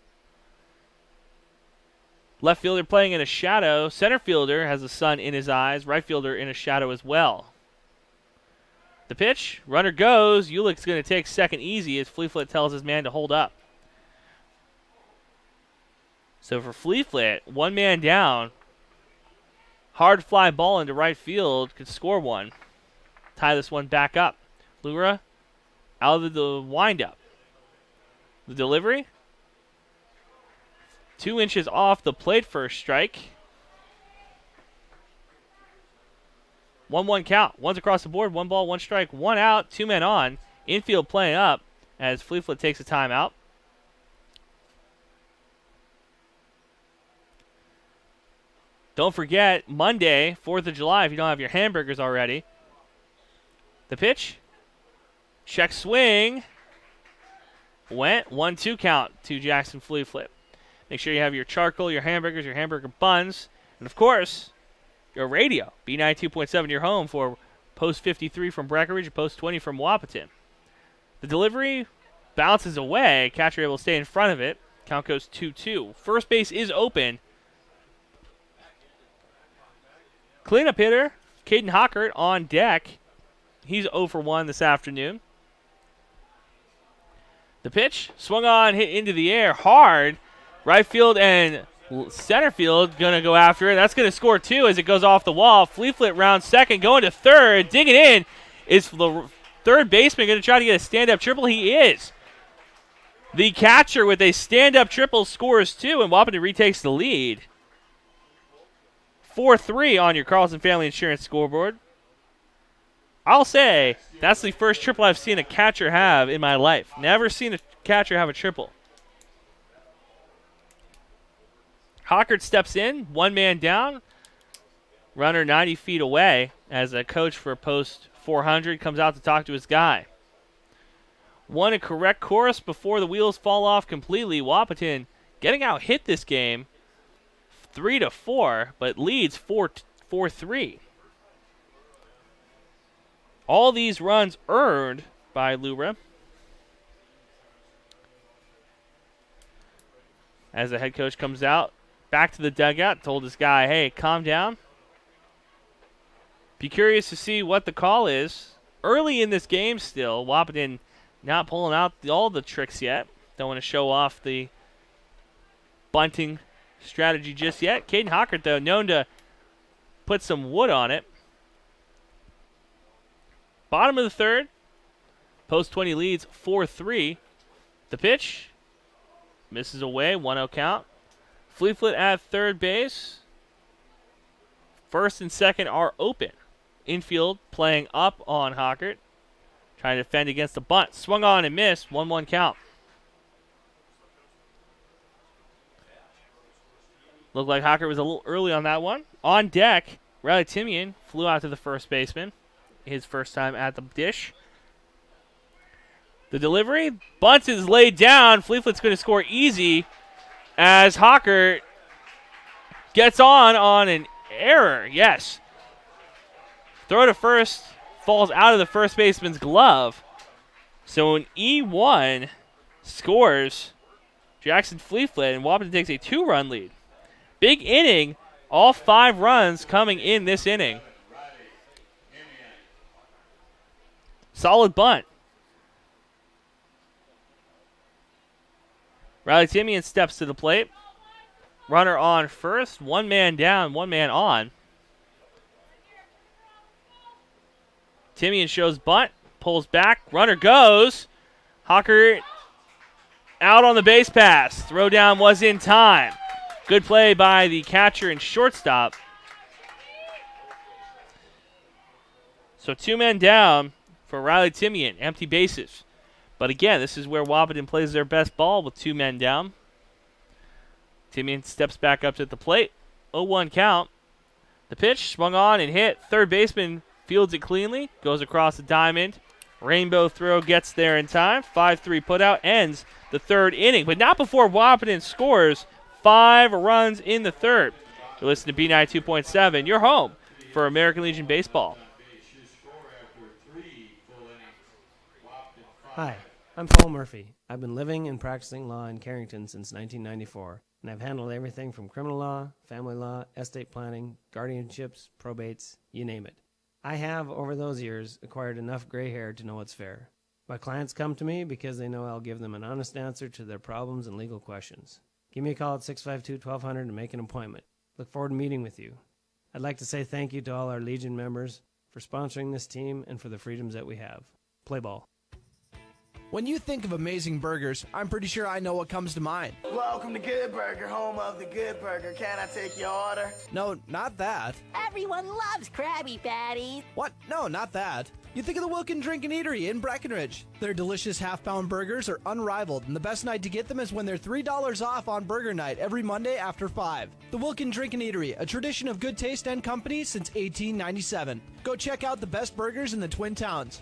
Speaker 3: Left fielder playing in a shadow. Center fielder has the sun in his eyes. Right fielder in a shadow as well. The pitch, runner goes. Ulick's going to take second easy as Fleetfoot tells his man to hold up. So for Fleetfoot, 1 man down. Hard fly ball into right field. Could score 1. Tie this one back up. Lura out of the windup. The delivery. 2 inches off the plate for a strike. 1-1 count. One's across the board. 1 ball, 1 strike, 1 out. 2 men on. Infield playing up as Fleetfoot takes a timeout. Don't forget, Monday, 4th of July, if you don't have your hamburgers already. The pitch. Check swing. Went 1-2 count to Jackson Fleetfoot. Make sure you have your charcoal, your hamburgers, your hamburger buns, and of course, your radio. B92.7, your home for Post 53 from Breckenridge and Post 20 from Wahpeton. The delivery bounces away. Catcher able to stay in front of it. Count goes 2-2. First base is open. Cleanup hitter, Caden Hockert on deck. He's 0 for 1 this afternoon. The pitch, swung on, hit into the air hard. Right field and center field going to go after it. That's going to score 2 as it goes off the wall. Fleetfoot round second, going to third. Digging in is the third baseman going to try to get a stand-up triple. He is. The catcher with a stand-up triple scores 2, and Wahpeton retakes the lead. 4-3 on your Carlson Family Insurance scoreboard. I'll say that's the first triple I've seen a catcher have in my life. Never seen a catcher have a triple. Hockert steps in, one man down. Runner 90 feet away as a coach for Post 400 comes out to talk to his guy. Won a correct course before the wheels fall off completely. Wahpeton getting out hit this game 3-4, but leads 4-3. All these runs earned by Lura. As the head coach comes out, back to the dugout, told his guy, hey, calm down. Be curious to see what the call is. Early in this game still, Wahpeton not pulling out all the tricks yet. Don't want to show off the bunting strategy just yet. Caden Hockert, though, known to put some wood on it. Bottom of the third. Post 20 leads 4-3. The pitch misses away, 1-0 count. Fleetfoot at third base. First and second are open. Infield playing up on Hockert. Trying to defend against the bunt. Swung on and missed, 1-1 count. Looked like Hockert was a little early on that one. On deck, Riley Timian flew out to the first baseman. His first time at the dish. The delivery. Bunt is laid down. Fleetfoot's going to score easy as Hockert gets on an error. Yes. Throw to first falls out of the first baseman's glove. So an E1 scores Jackson Fleetfoot, and Wahpeton takes a 2-run lead. Big inning. All 5 runs coming in this inning. Solid bunt. Riley Timian steps to the plate. Runner on first. 1 man down, 1 man on. Timian shows bunt. Pulls back. Runner goes. Hockert out on the base pass. Throw down was in time. Good play by the catcher and shortstop. So 2 men down for Riley Timian, empty bases. But again, this is where Wahpeton plays their best ball with 2 men down. Timian steps back up to the plate. 0-1 count. The pitch swung on and hit. Third baseman fields it cleanly. Goes across the diamond. Rainbow throw gets there in time. 5-3 putout ends the third inning. But not before Wahpeton scores 5 runs in the third. You're listening to B92.7, your home for American Legion Baseball.
Speaker 11: Hi, I'm Paul Murphy. I've been living and practicing law in Carrington since 1994, and I've handled everything from criminal law, family law, estate planning, guardianships, probates, you name it. I have, over those years, acquired enough gray hair to know what's fair. My clients come to me because they know I'll give them an honest answer to their problems and legal questions. Give me a call at 652-1200 and make an appointment. Look forward to meeting with you. I'd like to say thank you to all our Legion members for sponsoring this team and for the freedoms that we have. Play ball.
Speaker 4: When you think of amazing burgers, I'm pretty sure I know what comes to mind.
Speaker 5: Welcome to Good Burger, home of the Good Burger. Can I take your order?
Speaker 4: No, not that.
Speaker 6: Everyone loves Krabby Patties.
Speaker 4: What? No, not that. You think of the Wilkin Drink and Eatery in Breckenridge. Their delicious half-pound burgers are unrivaled, and the best night to get them is when they're $3 off on burger night every Monday after 5. The Wilkin Drink and Eatery, a tradition of good taste and company since 1897. Go check out the best burgers in the Twin Towns.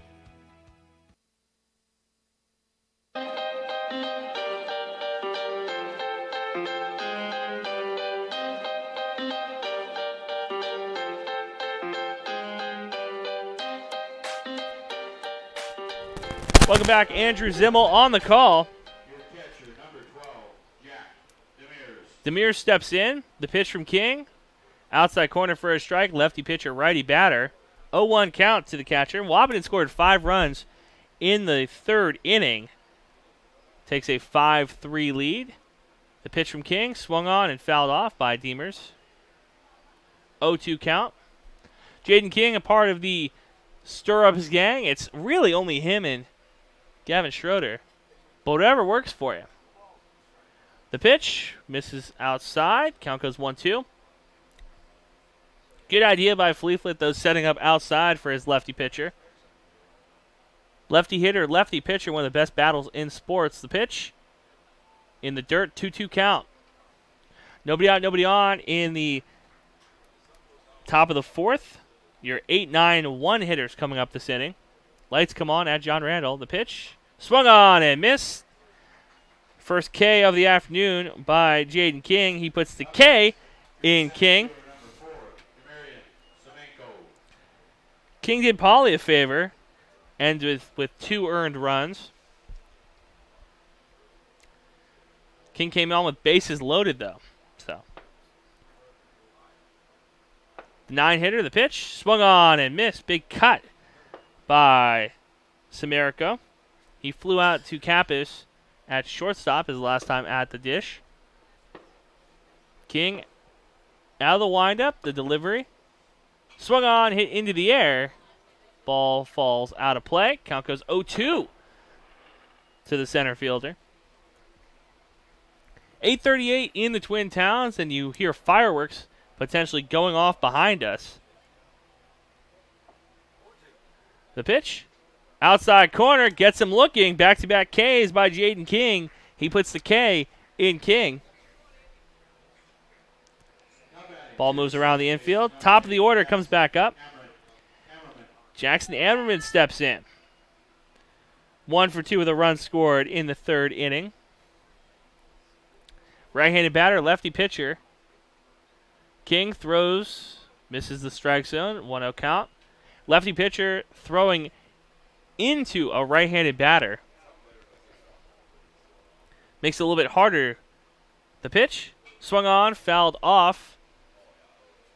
Speaker 3: Welcome back, Andrew Zimmel on the call.
Speaker 13: Your catcher, number 12, Jack Demers.
Speaker 3: Demers steps in. The pitch from King. Outside corner for a strike. Lefty pitcher, righty batter. 0-1 count to the catcher. Wahpeton scored 5 runs in the third inning. Takes a 5-3 lead. The pitch from King swung on and fouled off by Demers. 0-2 count. Jaden King, a part of the Stir Up His Gang. It's really only him and Gavin Schroeder. But whatever works for you. The pitch misses outside. Count goes 1-2. Good idea by Fleetfoot, though, setting up outside for his lefty pitcher. Lefty hitter, lefty pitcher, one of the best battles in sports. The pitch in the dirt, 2-2 count. Nobody out, nobody on in the top of the fourth. Your 8-9-1 hitters coming up this inning. Lights come on at John Randall. The pitch swung on and missed. First K of the afternoon by Jaden King. He puts the K in King. King did Pauly a favor, and with 2 earned runs. King came on with bases loaded, though. So the 9-hitter, the pitch, swung on and missed. Big cut by Samarico. He flew out to Kappas at shortstop his last time at the dish. King out of the windup, the delivery. Swung on, hit into the air. Ball falls out of play. Count goes 0-2 to the center fielder. 8:38 in the Twin Towns, and you hear fireworks potentially going off behind us. The pitch. Outside corner, gets him looking. Back-to-back Ks by Jaden King. He puts the K in King. Ball moves around the infield. Top of the order comes back up. Jackson Ammerman steps in. 1 for 2 with a run scored in the third inning. Right-handed batter, lefty pitcher. King throws, misses the strike zone, 1-0 count. Lefty pitcher throwing into a right-handed batter. Makes it a little bit harder. The pitch, swung on, fouled off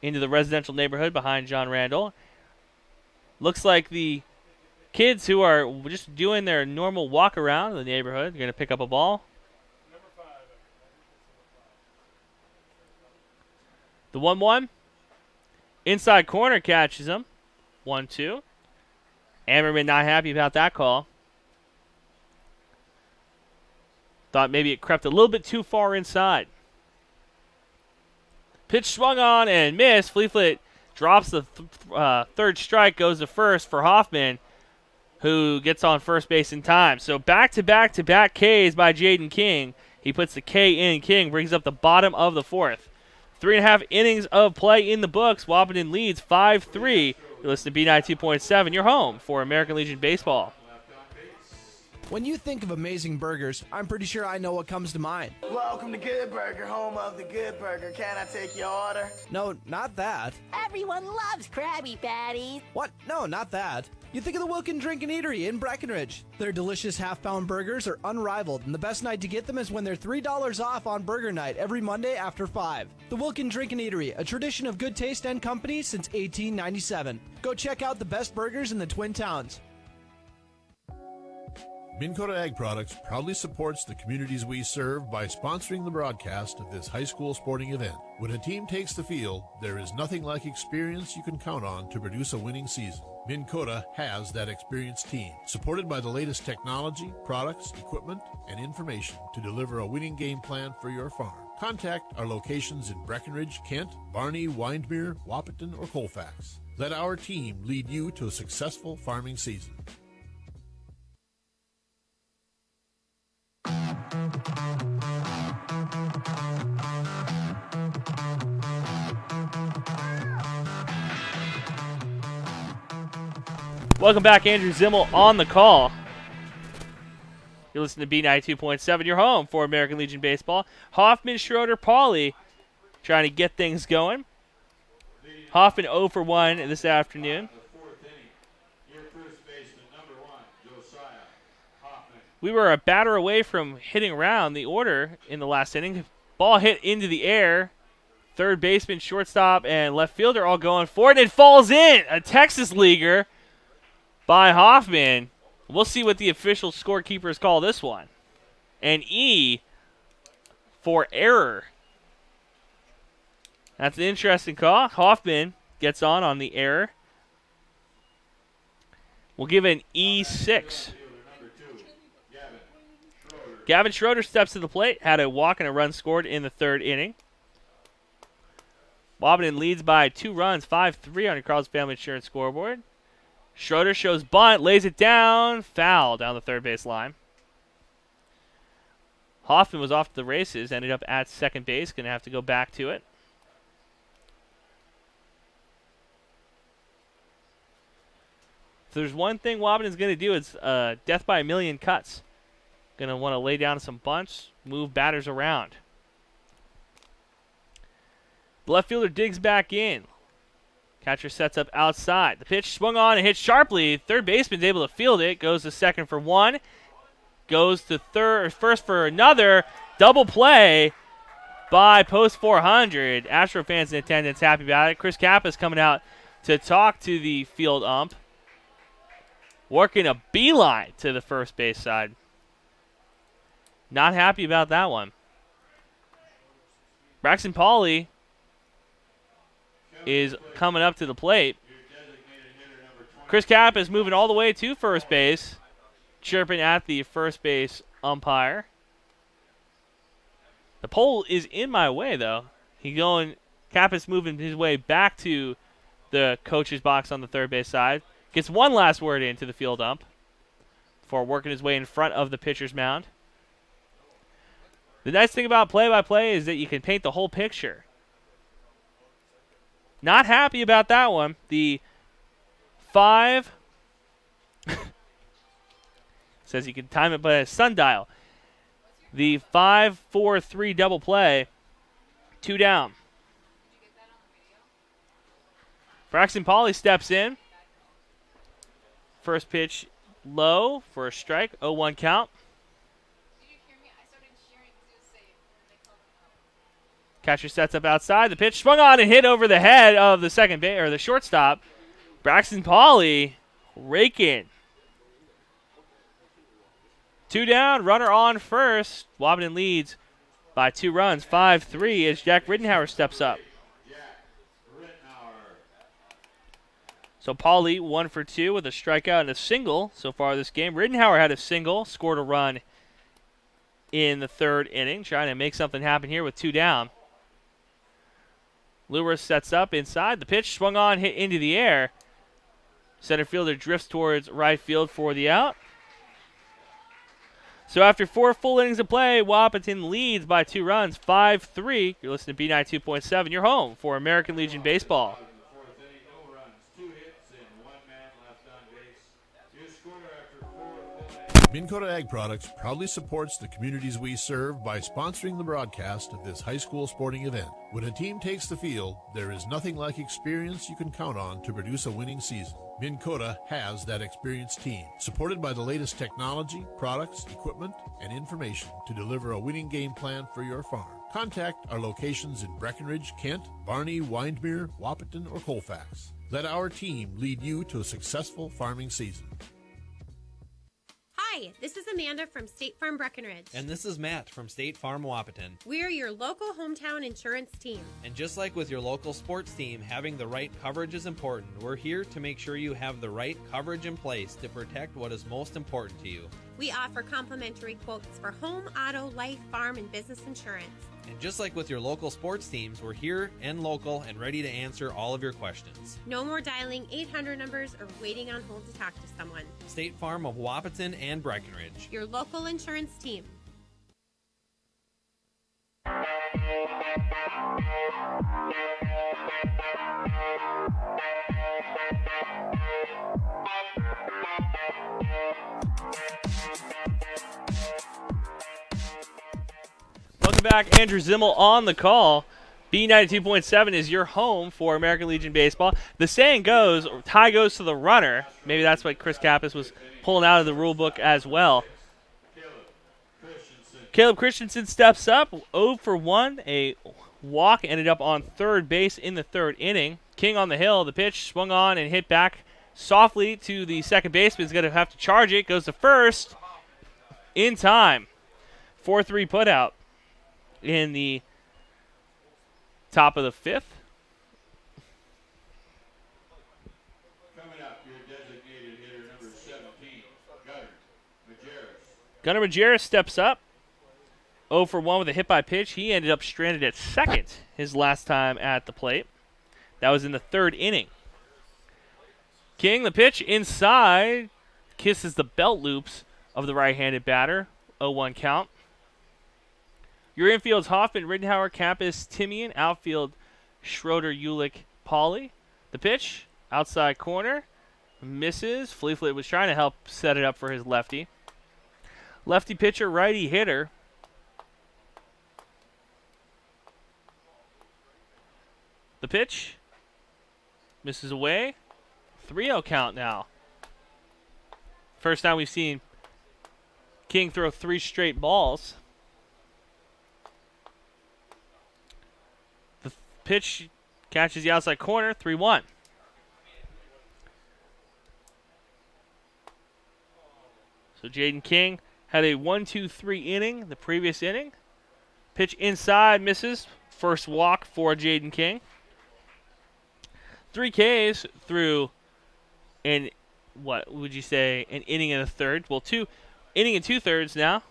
Speaker 3: into the residential neighborhood behind John Randall. Looks like the kids who are just doing their normal walk around in the neighborhood are going to pick up a ball. The 1-1. Inside corner catches him. 1-2. Ammerman not happy about that call. Thought maybe it crept a little bit too far inside. Pitch swung on and missed. Fleetfoot drops the third strike, goes to first for Hoffman, who gets on first base in time. So back-to-back-to-back Ks by Jaden King. He puts the K in King, brings up the bottom of the fourth. 3.5 innings of play in the books. Wahpeton leads 5-3. You listen to B92.7, your home for American Legion Baseball.
Speaker 4: When you think of amazing burgers, I'm pretty sure I know what comes to mind.
Speaker 5: Welcome to Good Burger, home of the Good Burger. Can I take your order?
Speaker 4: No, not that.
Speaker 6: Everyone loves Krabby Patties.
Speaker 4: What? No, not that. You think of the Wilkin Drink and Eatery in Breckenridge. Their delicious half-pound burgers are unrivaled, and the best night to get them is when they're $3 off on Burger Night every Monday after 5. The Wilkin Drink and Eatery, a tradition of good taste and company since 1897. Go check out the best burgers in the Twin Towns.
Speaker 7: Minn Kota Ag Products proudly supports the communities we serve by sponsoring the broadcast of this high school sporting event. When a team takes the field, there is nothing like experience you can count on to produce a winning season. Minn Kota has that experienced team, supported by the latest technology, products, equipment, and information to deliver a winning game plan for your farm. Contact our locations in Breckenridge, Kent, Barney, Windmere, Wahpeton, or Colfax. Let our team lead you to a successful farming season.
Speaker 3: Welcome back, Andrew Zimmel on the call. You're listening to B92.7, your home for American Legion Baseball. Hoffman, Schroeder, Pauly trying to get things going. Hoffman 0 for 1 this afternoon. We were a batter away from hitting around the order in the last inning. Ball hit into the air. Third baseman, shortstop, and left fielder all going for it. And it falls in. A Texas leaguer by Hoffman. We'll see what the official scorekeepers call this one. An E for error. That's an interesting call. Hoffman gets on the error. We'll give it an E6. Gavin Schroeder steps to the plate. Had a walk and a run scored in the third inning. Wahpeton leads by 2 runs, 5-3 on your Carl's Family Insurance scoreboard. Schroeder shows bunt, lays it down, foul down the third base line. Hoffman was off to the races, ended up at second base, going to have to go back to it. If there's one thing Wahpeton's going to do, it's death by a million cuts. Going to want to lay down some bunts, move batters around. The left fielder digs back in. Catcher sets up outside. The pitch swung on and hit sharply. Third baseman's able to field it. Goes to second for one. Goes to first for another. Double play by Post 400. Astro fans in attendance happy about it. Chris Kappa's coming out to talk to the field ump. Working a beeline to the first base side. Not happy about that one. Braxton Pauly is coming up to the plate. Chris Kappa is moving all the way to first base, chirping at the first base umpire. The pole is in my way, though. Kappa's moving his way back to the coach's box on the third base side. Gets one last word into the field ump before working his way in front of the pitcher's mound. The nice thing about play-by-play is that you can paint the whole picture. Not happy about that one. The 5 says you can time it by a sundial. The 5-4-3 double play. 2 down. Braxton Pauly steps in. First pitch low for a strike. 0-1 count. Catcher sets up outside. The pitch swung on and hit over the head of the second base or the shortstop. Braxton Pauly raking. 2 down. Runner on first. Wahpeton leads by 2 runs, 5-3 as Jack Rittenhauer steps up. So Pauly 1 for 2 with a strikeout and a single so far this game. Rittenhauer had a single, scored a run in the third inning, trying to make something happen here with 2 down. Lewis sets up inside. The pitch swung on, hit into the air. Center fielder drifts towards right field for the out. So after 4 full innings of play, Wahpeton leads by 2 runs, 5-3. You're listening to B92.7. You're home for American Legion Baseball.
Speaker 7: Minn Kota Ag Products proudly supports the communities we serve by sponsoring the broadcast of this high school sporting event. When a team takes the field, there is nothing like experience you can count on to produce a winning season. Minn Kota has that experienced team, supported by the latest technology, products, equipment, and information to deliver a winning game plan for your farm. Contact our locations in Breckenridge, Kent, Barney, Windmere, Wahpeton, or Colfax. Let our team lead you to a successful farming season.
Speaker 8: Hi, this is Amanda from State Farm Breckenridge.
Speaker 9: And this is Matt from State Farm Wahpeton.
Speaker 8: We're your local hometown insurance team.
Speaker 9: And just like with your local sports team, having the right coverage is important. We're here to make sure you have the right coverage in place to protect what is most important to you.
Speaker 8: We offer complimentary quotes for home, auto, life, farm, and business insurance.
Speaker 9: And just like with your local sports teams, we're here and local and ready to answer all of your questions.
Speaker 8: No more dialing 800 numbers or waiting on hold to talk to someone.
Speaker 9: State Farm of Wahpeton and Breckenridge.
Speaker 8: Your local insurance team.
Speaker 3: Welcome back. Andrew Zimmel on the call. B92.7 is your home for American Legion Baseball. The saying goes, tie goes to the runner. Maybe that's what Chris Kappas was pulling out of the rule book as well. Caleb Christensen steps up, 0 for 1. A walk ended up on third base in the third inning. King on the hill. The pitch swung on and hit back softly to the second baseman. He's going to have to charge it. Goes to first in time. 4-3 putout in the top of the fifth.
Speaker 13: Coming up, your designated hitter number 17,
Speaker 3: Gunnar Majerus steps up. 0 for 1 with a hit by pitch. He ended up stranded at second his last time at the plate. That was in the third inning. King, the pitch inside, kisses the belt loops of the right-handed batter. 0-1 count. Your infield's Hoffman, Riddenhauer, Campus, Timian. Outfield, Schroeder, Ulick, Pauly. The pitch, outside corner, misses. Fleetfoot was trying to help set it up for his lefty. Lefty pitcher, righty hitter. The pitch misses away. 3-0 count now. First time we've seen King throw 3 straight balls. The pitch catches the outside corner. 3-1. So Jaden King had a 1-2-3 inning the previous inning. Pitch inside misses. First walk for Jaden King. 3 Ks through an, what would you say, an inning and a third. Well, 2 inning and 2/3 now.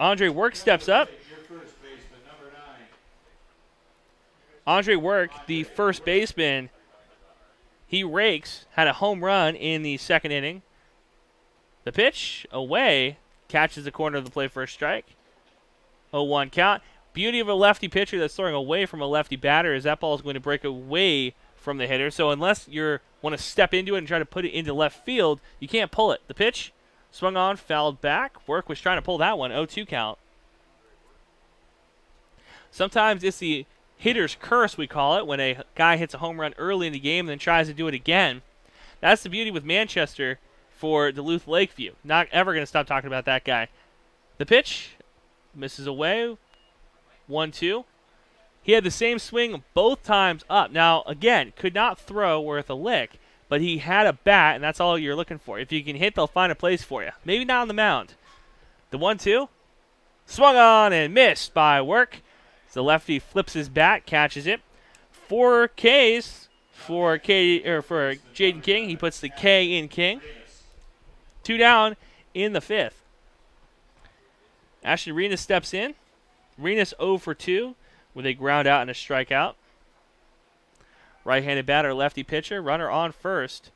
Speaker 3: Andre Work steps up. Andre Work, the first baseman, he rakes, had a home run in the second inning. The pitch away, catches the corner of the plate for a strike. 0-1 count. Beauty of a lefty pitcher that's throwing away from a lefty batter is that ball is going to break away from the hitter. So unless you want to step into it and try to put it into left field, you can't pull it. The pitch swung on, fouled back. Work was trying to pull that one. 0-2 count. Sometimes it's the hitter's curse, we call it, when a guy hits a home run early in the game and then tries to do it again. That's the beauty with Manchester for Duluth Lakeview. Not ever going to stop talking about that guy. The pitch misses away. 1-2. He had the same swing both times up. Now, again, could not throw worth a lick, but he had a bat, and that's all you're looking for. If you can hit, they'll find a place for you. Maybe not on the mound. The 1-2. Swung on and missed by Work. The lefty flips his bat, catches it. 4 Ks for Jaden King. He puts the K in King. 2 down in the fifth. Ashton Renas steps in. Renas 0 for 2 with a ground out and a strikeout. Right-handed batter, lefty pitcher. Runner on first.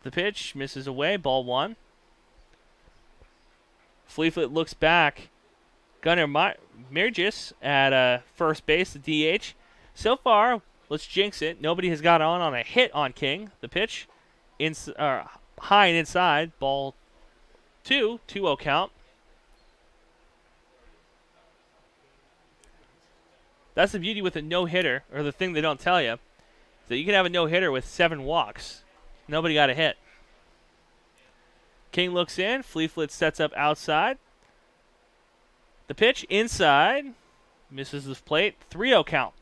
Speaker 3: The pitch misses away. Ball 1. Fleetfoot looks back. Gunnar Mirgis at first base, the DH. So far, let's jinx it. Nobody has got on a hit on King. The pitch high and inside. Ball 2. 2-0 count. That's the beauty with a no-hitter, or the thing they don't tell you, is that you can have a no-hitter with 7 walks. Nobody got a hit. King looks in. Fleetfoot sets up outside. The pitch inside. Misses the plate. 3-0 count.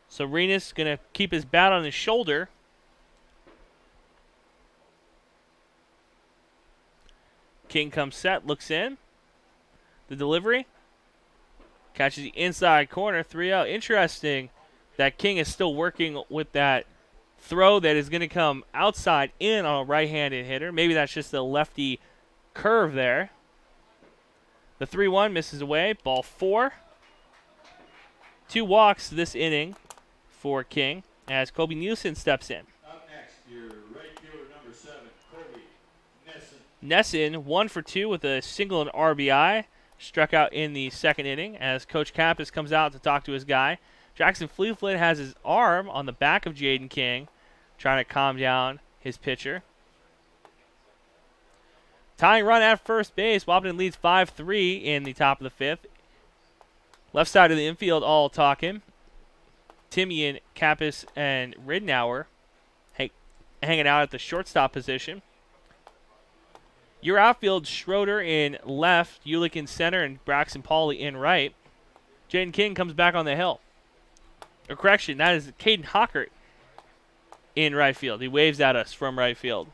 Speaker 3: So Renas going to keep his bat on his shoulder. King comes set, looks in. The delivery. Catches the inside corner, 3-0. Interesting that King is still working with that throw that is going to come outside in on a right-handed hitter. Maybe that's just a lefty curve there. The 3-1 misses away. Ball 4. 2 walks this inning for King as Kobe Nielsen steps in.
Speaker 13: Up next, your right fielder number 7, Kobe
Speaker 3: Nesson 1 for 2 with a single and RBI. Struck out in the second inning as Coach Campus comes out to talk to his guy. Jackson Fleetfoot has his arm on the back of Jaden King, trying to calm down his pitcher. Tying run at first base. Wahpeton leads 5-3 in the top of the fifth. Left side of the infield all talking. Timian, Campus, and Riddenauer hanging out at the shortstop position. Your outfield, Schroeder in left, Ulick in center, and Braxton Pauley in right. Jaden King comes back on the hill. Or correction, that is Caden Hockert in right field. He waves at us from right field.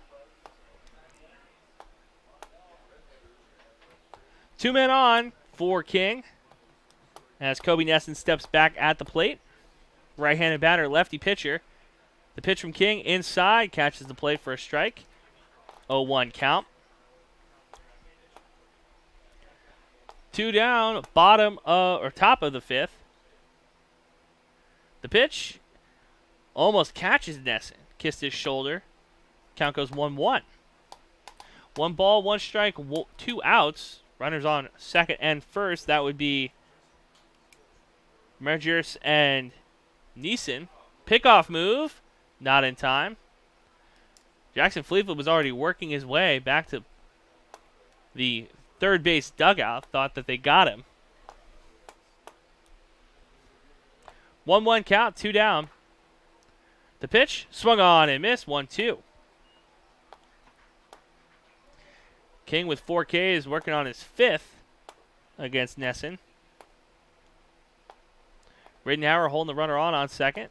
Speaker 3: 2 men on for King as Kobe Nesson steps back at the plate. Right-handed batter, lefty pitcher. The pitch from King inside, catches the plate for a strike. 0-1 count. 2 down, top of the 5th. The pitch almost catches Nesson. Kissed his shoulder. Count goes 1-1. 1 ball, 1 strike, 2 outs. Runners on second and first. That would be Mergers and Neeson. Pickoff move. Not in time. Jackson Fleetwood was already working his way back to the third base dugout. Thought that they got him. 1-1 count, 2 down. The pitch, swung on and missed, 1-2. King with 4 Ks, working on his 5th against Nesson. Rittenhauer holding the runner on second.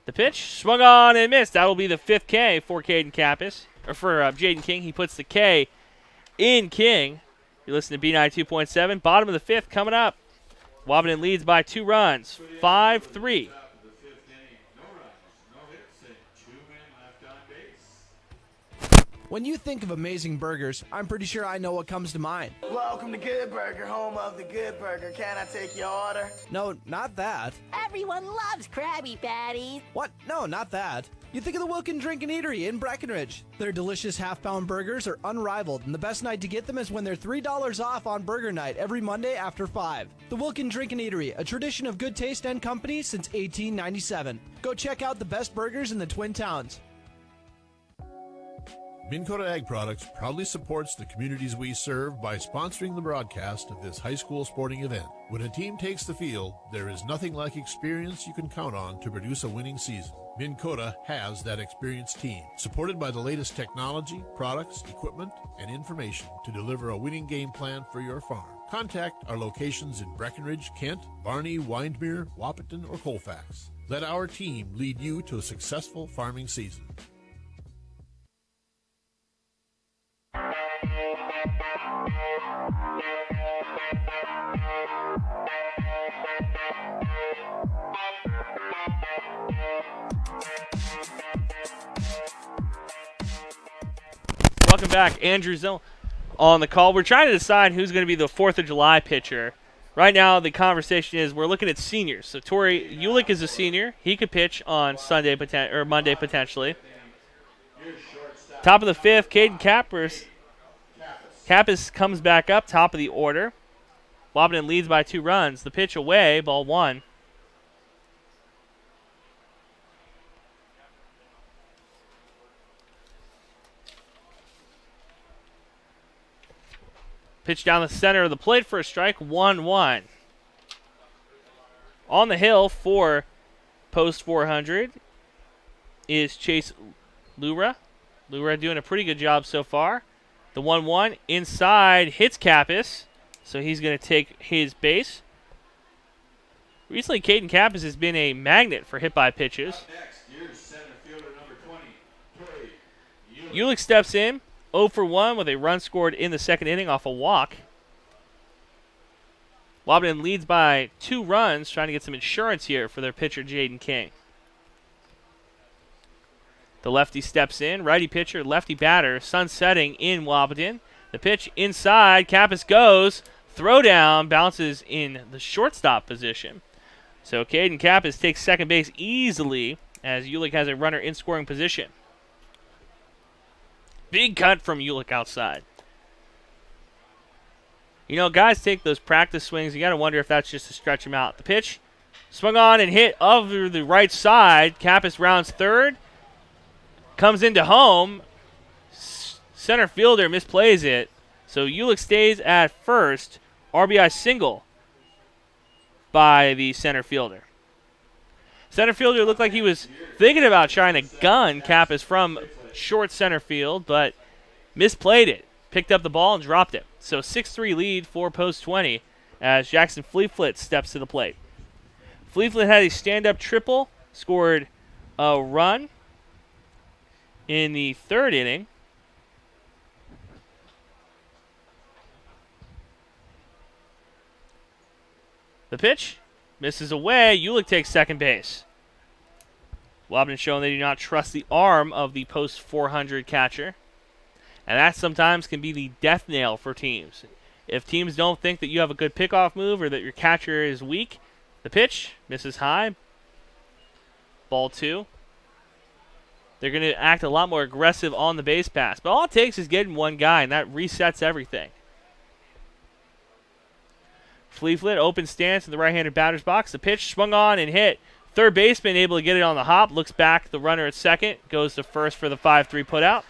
Speaker 3: The pitch, swung on and missed. That will be the 5th K for Caden Kappas, or for Jaden King. He puts the K in King. You're listening to B92.7. Bottom of the 5th coming up. Wahpeton leads by 2 runs, 5-3.
Speaker 4: When you think of amazing burgers, I'm pretty sure I know what comes to mind.
Speaker 5: Welcome to Good Burger, home of the Good Burger. Can I take your order?
Speaker 4: No, not that.
Speaker 6: Everyone loves Krabby Patties.
Speaker 4: What? No, not that. You think of the Wilkin Drink and Eatery in Breckenridge. Their delicious half-pound burgers are unrivaled, and the best night to get them is when they're $3 off on burger night every Monday after 5. The Wilkin Drink and Eatery, a tradition of good taste and company since 1897. Go check out the best burgers in the Twin Towns.
Speaker 7: Minn Kota Ag Products proudly supports the communities we serve by sponsoring the broadcast of this high school sporting event. When a team takes the field, there is nothing like experience you can count on to produce a winning season. Minn Kota has that experienced team, supported by the latest technology, products, equipment, and information to deliver a winning game plan for your farm. Contact our locations in Breckenridge, Kent, Barney, Windmere, Wahpeton, or Colfax. Let our team lead you to a successful farming season.
Speaker 3: Welcome back. Andrew Zill on the call. We're trying to decide who's going to be the 4th of July pitcher. Right now, the conversation is we're looking at seniors. So Tori Ulick is a senior. He could pitch on Monday potentially. Top of the 5th, Caden Kappas. Kappas comes back up, top of the order. Wahpeton leads by 2 runs. The pitch away, ball 1. Pitch down the center of the plate for a strike, 1-1. On the hill for Post 400 is Chase Lura. Lura doing a pretty good job so far. The 1-1 inside hits Kappas, so he's going to take his base. Recently, Caden Kappas has been a magnet for hit-by pitches. Ulick steps in, 0 for 1 with a run scored in the 2nd inning off a walk. Wahpeton leads by 2 runs, trying to get some insurance here for their pitcher, Jaden King. The lefty steps in, righty pitcher, lefty batter, sun setting in Wahpeton. The pitch inside, Kappas goes, throw down, bounces in the shortstop position. So Caden Kappas takes second base easily as Ulick has a runner in scoring position. Big cut from Ulick outside. You know, guys take those practice swings. You got to wonder if that's just to stretch them out. The pitch swung on and hit over the right side. Kappas rounds third. Comes into home. Center fielder misplays it. So Ulick stays at first. RBI single by the center fielder. Center fielder looked like he was thinking about trying to gun Kappas from short center field, but misplayed it, picked up the ball and dropped it. So 6-3 lead for Post 20 as Jackson Fleetfoot steps to the plate. Fleetfoot had a stand-up triple, scored a run in the third inning. The pitch misses away. Ulick takes second base. Wahpeton showing they do not trust the arm of the Post 400 catcher. And that sometimes can be the death nail for teams. If teams don't think that you have a good pickoff move or that your catcher is weak, the pitch misses high. Ball 2. They're going to act a lot more aggressive on the base pass. But all it takes is getting one guy, and that resets everything. Fleetfoot, open stance in the right-handed batter's box. The pitch swung on and hit. Third baseman able to get it on the hop. Looks back. The runner at second goes to first for the 5-3 putout.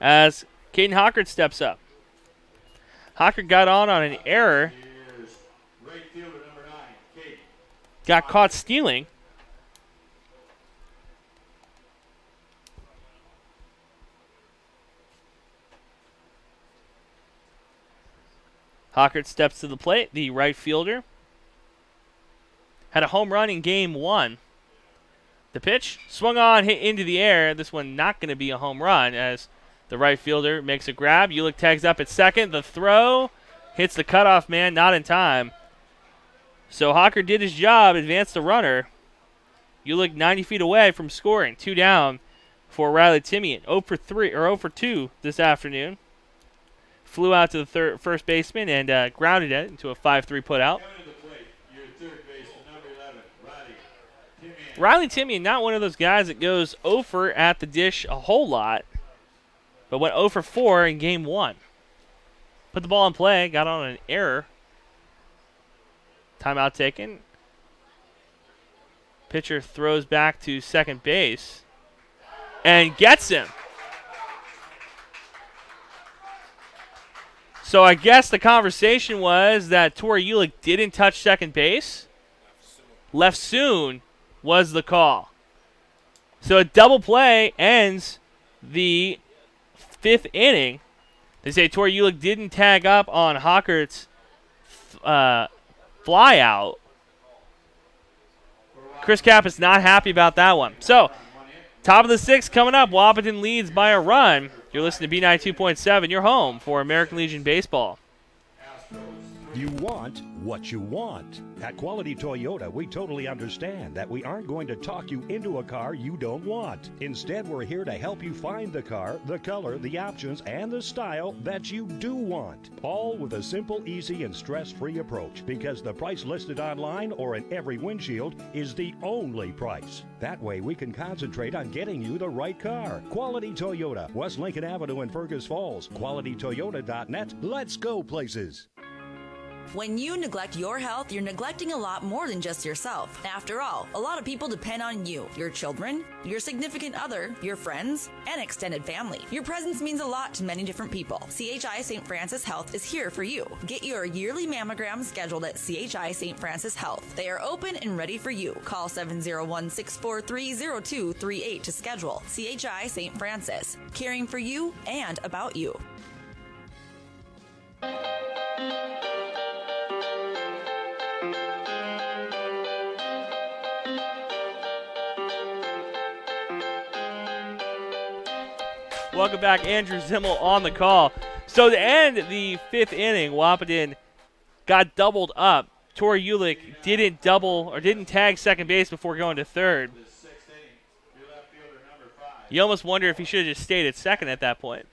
Speaker 3: As Caden Hockert steps up. Hockert got on an error. Got caught stealing. Hockert steps to the plate, the right fielder. Had a home run in game 1. The pitch swung on, hit into the air. This one not going to be a home run as the right fielder makes a grab. Ulick tags up at second. The throw hits the cutoff man, not in time. So Hockert did his job, advanced the runner. Ulick 90 feet away from scoring. 2 down for Riley Timian. 0 for 2 this afternoon. Flew out to the first baseman and grounded it into a 5-3 putout. Riley Timian, not one of those guys that goes 0 for at the dish a whole lot, but went 0 for 4 in game 1. Put the ball in play, got on an error. Timeout taken. Pitcher throws back to second base and gets him. So I guess the conversation was that Torrey Ulick didn't touch second base. Left soon was the call. So a double play ends the 5th inning. They say Torrey Ulick didn't tag up on Hockert's fly out. Chris Kapp is not happy about that one. So, top of the 6th coming up. Wahpeton leads by a run. You're listening to B92.7, your home for American Legion Baseball.
Speaker 15: You want what you want. At Quality Toyota, we totally understand that we aren't going to talk you into a car you don't want. Instead, we're here to help you find the car, the color, the options, and the style that you do want. All with a simple, easy, and stress-free approach, because the price listed online or in every windshield is the only price. That way, we can concentrate on getting you the right car. Quality Toyota, West Lincoln Avenue in Fergus Falls. QualityToyota.net. Let's go places.
Speaker 12: When you neglect your health, you're neglecting a lot more than just yourself. After all, a lot of people depend on you, your children, your significant other, your friends, and extended family. Your presence means a lot to many different people. CHI St. Francis Health is here for you. Get your yearly mammogram scheduled at CHI St. Francis Health. They are open and ready for you. Call 701-643-0238 to schedule. CHI St. Francis, caring for you and about you.
Speaker 3: Welcome back, Andrew Zimmel on the call. So to end the 5th inning, Wahpeton got doubled up. Torrey Ulick didn't tag second base before going to third. You almost wonder if he should have just stayed at second at that point.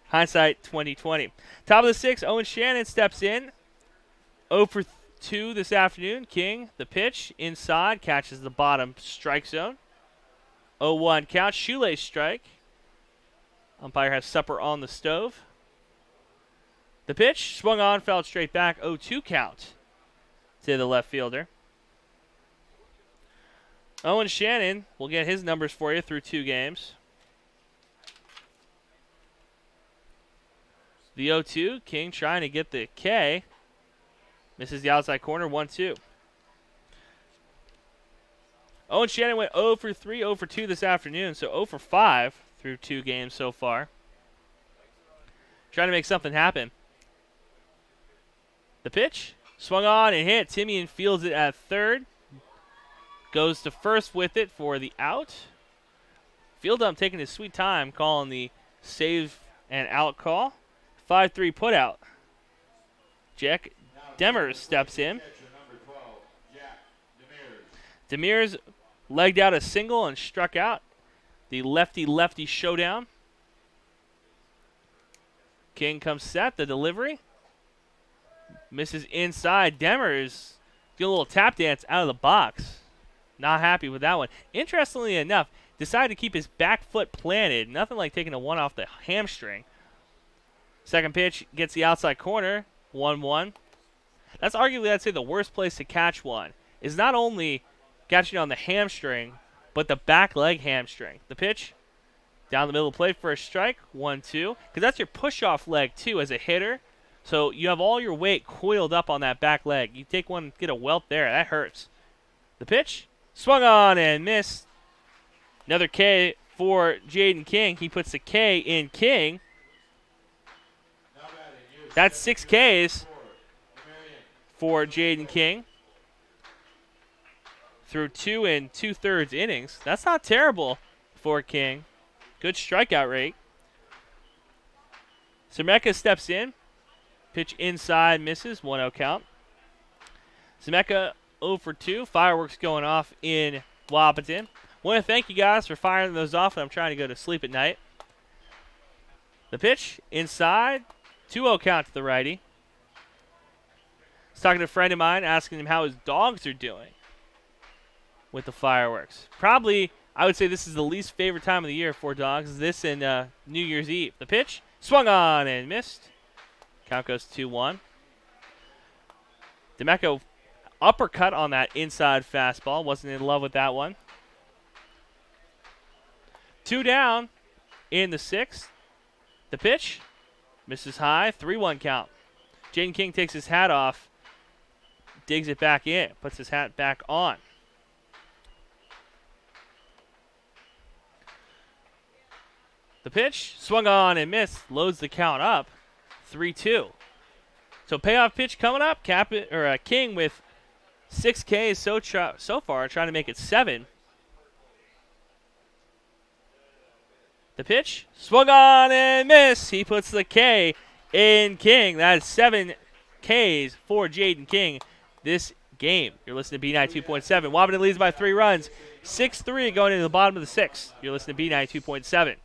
Speaker 3: Hindsight 2020. Top of the 6th, Owen Shannon steps in. 0 for 2 this afternoon. King, the pitch, inside, catches the bottom strike zone. 0-1 count, shoelace strike. Umpire has supper on the stove. The pitch swung on, fell straight back. 0-2 count to the left fielder. Owen Shannon will get his numbers for you through 2 games. The 0-2, King trying to get the K. Misses the outside corner, 1-2. Owen Shannon went 0 for 3, 0 for 2 this afternoon, so 0 for 5 through 2 games so far. Trying to make something happen. The pitch, swung on and hit. Timian fields it at third. Goes to first with it for the out. Fieldum taking his sweet time, calling the save and out call. 5-3 put out. Jack Demers steps in. Demers legged out a single and struck out. The lefty-lefty showdown. King comes set, the delivery. Misses inside. Demers get a little tap dance out of the box. Not happy with that one. Interestingly enough, decided to keep his back foot planted. Nothing like taking a one off the hamstring. Second pitch gets the outside corner. 1-1. That's arguably, I'd say, the worst place to catch one. Is not only catching on the hamstring, but the back leg hamstring. The pitch, down the middle of the plate for a strike. 1-2. Because that's your push-off leg, too, as a hitter. So you have all your weight coiled up on that back leg. You take one, get a welt there. That hurts. The pitch, swung on and missed. Another K for Jaden King. He puts the K in King. That's 6 Ks for Jaden King through 2 2/3 innings. That's not terrible for King. Good strikeout rate. Zemeka steps in. Pitch inside, misses. 1-0 count. Zemeka 0 for 2. Fireworks going off in Wahpeton. Want to thank you guys for firing those off, and I'm trying to go to sleep at night. The pitch inside. 2-0 count to the righty. I was talking to a friend of mine, asking him how his dogs are doing with the fireworks. Probably, I would say this is the least favorite time of the year for dogs. This and New Year's Eve. The pitch, swung on and missed. Count goes 2-1. Demeco uppercut on that inside fastball. Wasn't in love with that one. 2 down in the 6th. The pitch, misses high. 3-1 count. Jaden King takes his hat off. Digs it back in. Puts his hat back on. The pitch, swung on and missed. Loads the count up. 3-2. So payoff pitch coming up. King with 6 Ks so far, trying to make it 7. The pitch, swung on and missed. He puts the K in King. That's 7 Ks for Jaden King this game. You're listening to B92.7. Wahpeton leads by 3 runs. 6-3 going into the bottom of the 6th. You're listening to B92.7.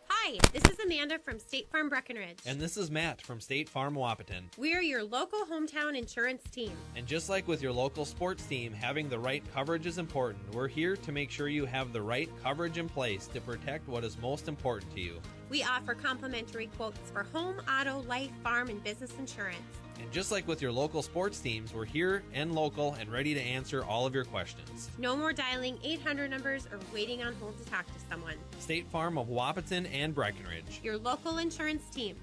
Speaker 8: Hi, this is Amanda from State Farm Breckenridge.
Speaker 9: And this is Matt from State Farm Wahpeton.
Speaker 8: We're your local hometown insurance team.
Speaker 9: And just like with your local sports team, having the right coverage is important. We're here to make sure you have the right coverage in place to protect what is most important to you.
Speaker 8: We offer complimentary quotes for home, auto, life, farm, and business insurance.
Speaker 9: And just like with your local sports teams, we're here and local and ready to answer all of your questions.
Speaker 8: No more dialing 800 numbers or waiting on hold to talk to someone.
Speaker 9: State Farm of Wahpeton and Breckenridge.
Speaker 8: Your local insurance team.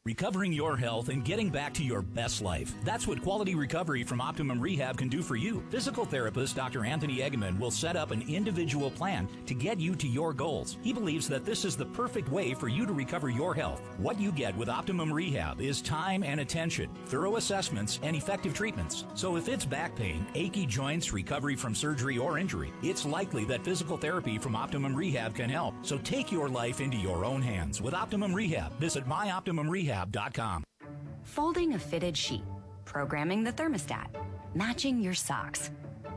Speaker 1: Recovering your health and getting back to your best life. That's what quality recovery from Optimum Rehab can do for you. Physical therapist Dr. Anthony Egeman will set up an individual plan to get you to your goals. He believes that this is the perfect way for you to recover your health. What you get with Optimum Rehab is time and attention, thorough assessments, and effective treatments. So if it's back pain, achy joints, recovery from surgery or injury, it's likely that physical therapy from Optimum Rehab can help. So take your life into your own hands with Optimum Rehab. Visit myoptimumrehab.com.
Speaker 16: Folding a fitted sheet, programming the thermostat, matching your socks.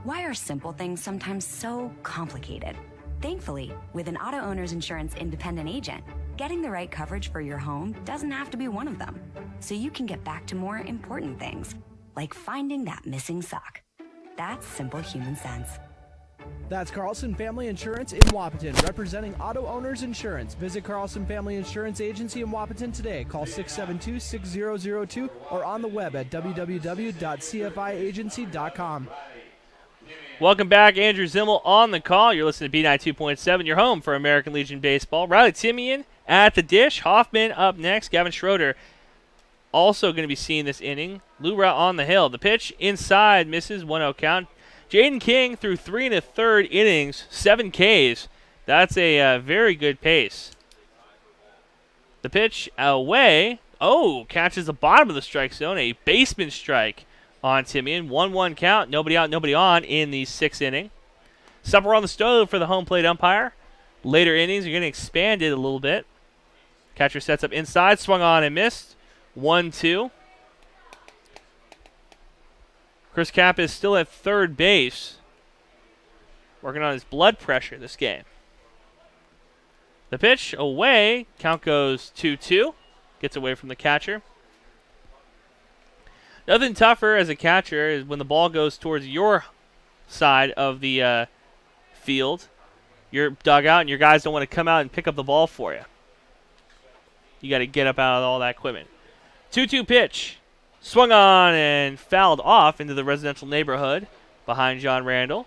Speaker 16: Why are simple things sometimes so complicated? Thankfully, with an auto owner's insurance independent agent, getting the right coverage for your home doesn't have to be one of them. So you can get back to more important things, like finding that missing sock. That's simple human sense.
Speaker 4: That's Carlson Family Insurance in Wahpeton, representing auto owners insurance. Visit Carlson Family Insurance Agency in Wahpeton today. Call 672-6002 or on the web at www.cfiagency.com.
Speaker 3: Welcome back. Andrew Zimmel on the call. You're listening to B92.7, your home for American Legion Baseball. Riley Timian at the dish. Hoffman up next. Gavin Schroeder also going to be seeing this inning. Lura on the hill. The pitch inside misses. 1-0 count. Jaden King threw 3 1/3 innings, 7 Ks. That's a very good pace. The pitch away. Oh, catches the bottom of the strike zone. A baseman strike on Timian. 1-1 count. Nobody out, nobody on in the 6th inning. Supper on the stove for the home plate umpire. Later innings are going to expand it a little bit. Catcher sets up inside. Swung on and missed. 1-2. Chris Kapp is still at third base. Working on his blood pressure this game. The pitch away. Count goes 2-2. Gets away from the catcher. Nothing tougher as a catcher is when the ball goes towards your side of the field, your dugout, and your guys don't want to come out and pick up the ball for you. You got to get up out of all that equipment. 2-2 pitch. Swung on and fouled off into the residential neighborhood behind John Randall.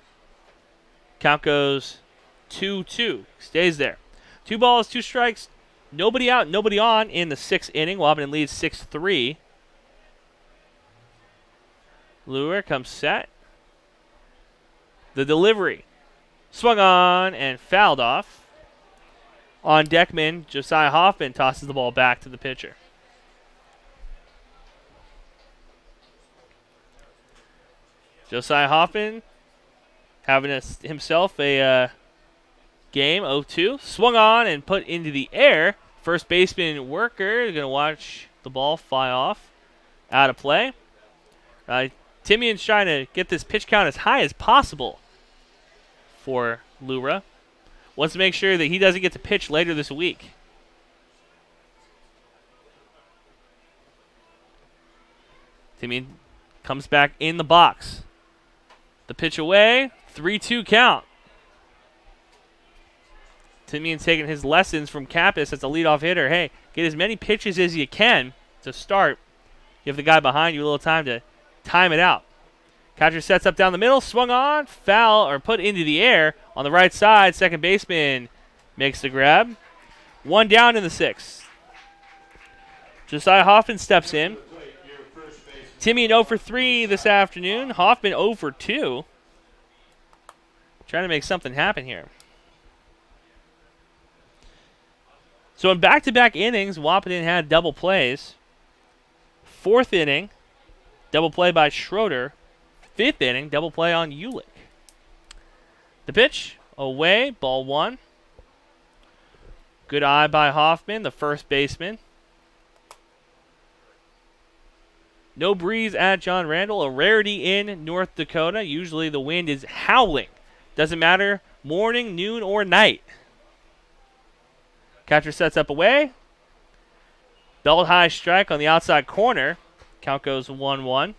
Speaker 3: Count goes 2-2. Stays there. 2 balls, 2 strikes. Nobody out, nobody on in the 6th inning. Wahpeton leads 6-3. Lure comes set. The delivery. Swung on and fouled off. On deckman, Josiah Hoffman tosses the ball back to the pitcher. Josiah Hoffman having himself a game, 0-2. Swung on and put into the air. First baseman Worker is going to watch the ball fly off. Out of play. Timian's trying to get this pitch count as high as possible for Lura. Wants to make sure that he doesn't get to pitch later this week. Timian comes back in the box. The pitch away, 3-2 count. Timian's taking his lessons from Kappas as a leadoff hitter. Hey, get as many pitches as you can to start. Give the guy behind you a little time to time it out. Catcher sets up down the middle, swung on, foul, or put into the air on the right side. Second baseman makes the grab. 1 down in the 6th. Josiah Hoffman steps in. Timian 0 for 3 this afternoon. Hoffman 0 for 2. Trying to make something happen here. So in back-to-back innings, Wahpeton had double plays. 4th inning, double play by Schroeder. 5th inning, double play on Ulick. The pitch, away, ball 1. Good eye by Hoffman, the first baseman. No breeze at John Randall, a rarity in North Dakota. Usually the wind is howling. Doesn't matter, morning, noon, or night. Catcher sets up away. Belt high strike on the outside corner. Count goes 1-1.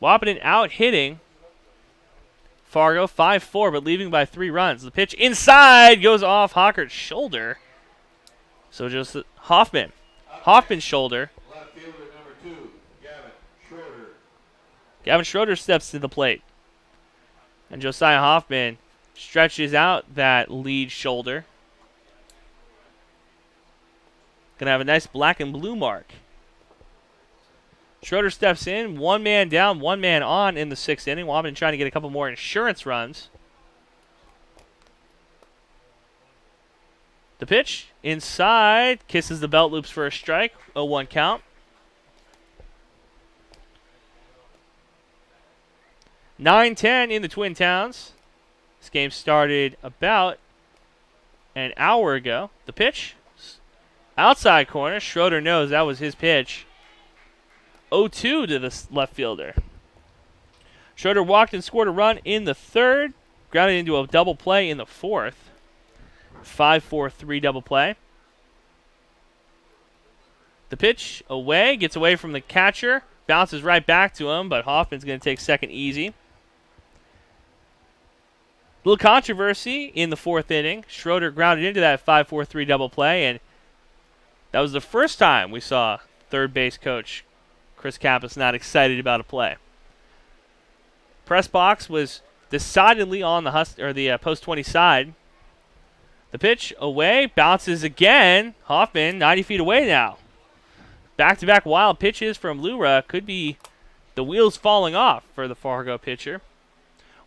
Speaker 3: Wahpeton out hitting Fargo 5-4, but leaving by 3 runs. The pitch inside goes off Hockert's shoulder. So just Hoffman's shoulder.
Speaker 13: Left fielder number 2, Gavin Schroeder.
Speaker 3: Gavin Schroeder steps to the plate. And Josiah Hoffman stretches out that lead shoulder. Going to have a nice black and blue mark. Schroeder steps in, 1 man down, 1 man on in the 6th inning. Wahpeton trying to get a couple more insurance runs. The pitch inside, kisses the belt loops for a strike, 0-1 count. 9-10 in the Twin Towns. This game started about an hour ago. The pitch, outside corner. Schroeder knows that was his pitch. 0-2 to the left fielder. Schroeder walked and scored a run in the 3rd. Grounded into a double play in the 4th. 5-4-3 double play. The pitch away. Gets away from the catcher. Bounces right back to him, but Hoffman's going to take second easy. Little controversy in the 4th inning. Schroeder grounded into that 5-4-3 double play, and that was the first time we saw third base coach Chris Kappas not excited about a play. Press box was decidedly on the post 20 side. The pitch away, bounces again. Hoffman 90 feet away now. Back-to-back wild pitches from Lura could be The wheels falling off for the Fargo pitcher.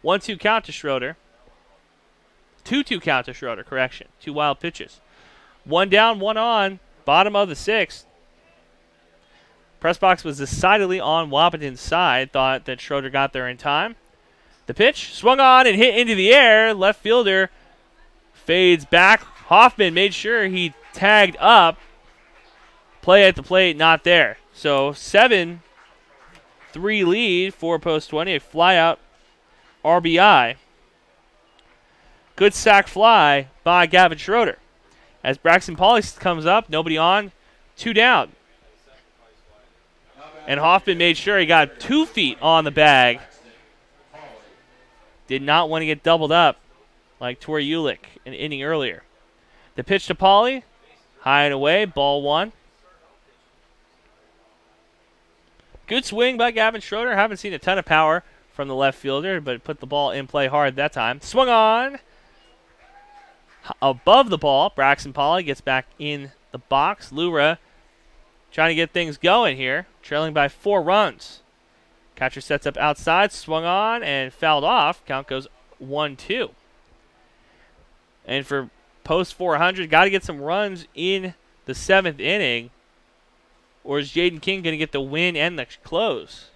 Speaker 3: 1-2 count to Schroeder. 2-2 count to Schroeder, correction. 2 wild pitches. 1 down, 1 on. Bottom of the 6th. Press box was decidedly on Wahpeton's side. Thought that Schroeder got there in time. The pitch swung on and hit into the air. Left fielder fades back. Hoffman made sure he tagged up. Play at the plate, not there. So 7-3 lead for Post 20. A flyout RBI. Good sac fly by Gavin Schroeder. As Braxton Pauly comes up, nobody on, 2 down. And Hoffman made sure he got 2 feet on the bag. Did not want to get doubled up like Tori Ulick an inning earlier. The pitch to Pauly, high and away, ball 1. Good swing by Gavin Schroeder. Haven't seen a ton of power from the left fielder, but put the ball in play hard that time. Swung on. Above the ball, Braxton Pauly gets back in the box. Lura trying to get things going here, trailing by 4 runs. Catcher sets up outside, swung on, and fouled off. Count goes 1-2. And for Post 400, got to get some runs in the 7th inning, or is Jaden King going to get the win and the close?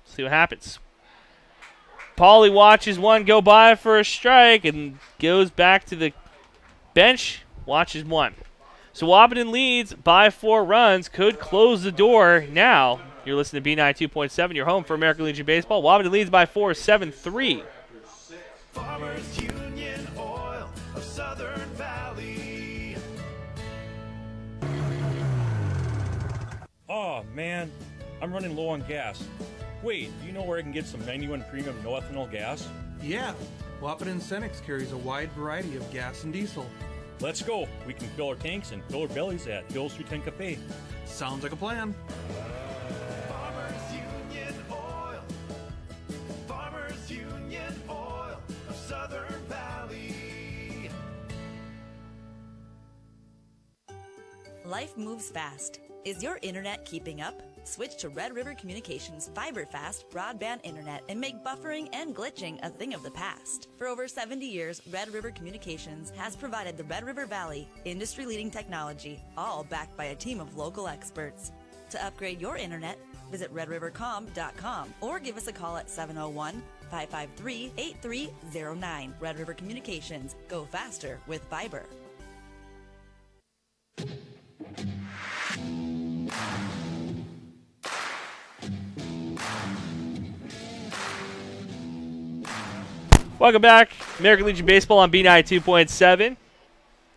Speaker 3: See what happens. Pauly watches one go by for a strike and goes back to the bench, watches one. So Wahpeton leads by 4 runs, could close the door now. You're listening to B92.7, your home for American Legion Baseball. Wahpeton leads by 4, 7-3.
Speaker 17: Farmers Union Oil of Southern Valley.
Speaker 18: Oh, man, I'm running low on gas. Wait, do you know where I can get some 91 premium no ethanol gas?
Speaker 19: Yeah, Wahpeton Cenex carries a wide variety of gas and diesel.
Speaker 18: Let's go. We can fill our tanks and fill our bellies at Bill's 310 Cafe.
Speaker 19: Sounds like a plan.
Speaker 17: Farmers Union Oil. Farmers Union Oil of Southern Valley.
Speaker 12: Life moves fast. Is your internet keeping up? Switch to Red River Communications fiber-fast broadband internet and make buffering and glitching a thing of the past. For over 70 years, Red River Communications has provided the Red River Valley industry-leading technology, all backed by a team of local experts. To upgrade your internet, visit redrivercom.com or give us a call at 701-553-8309. Red River Communications. Go faster with fiber.
Speaker 3: Welcome back. American Legion Baseball on B92.7.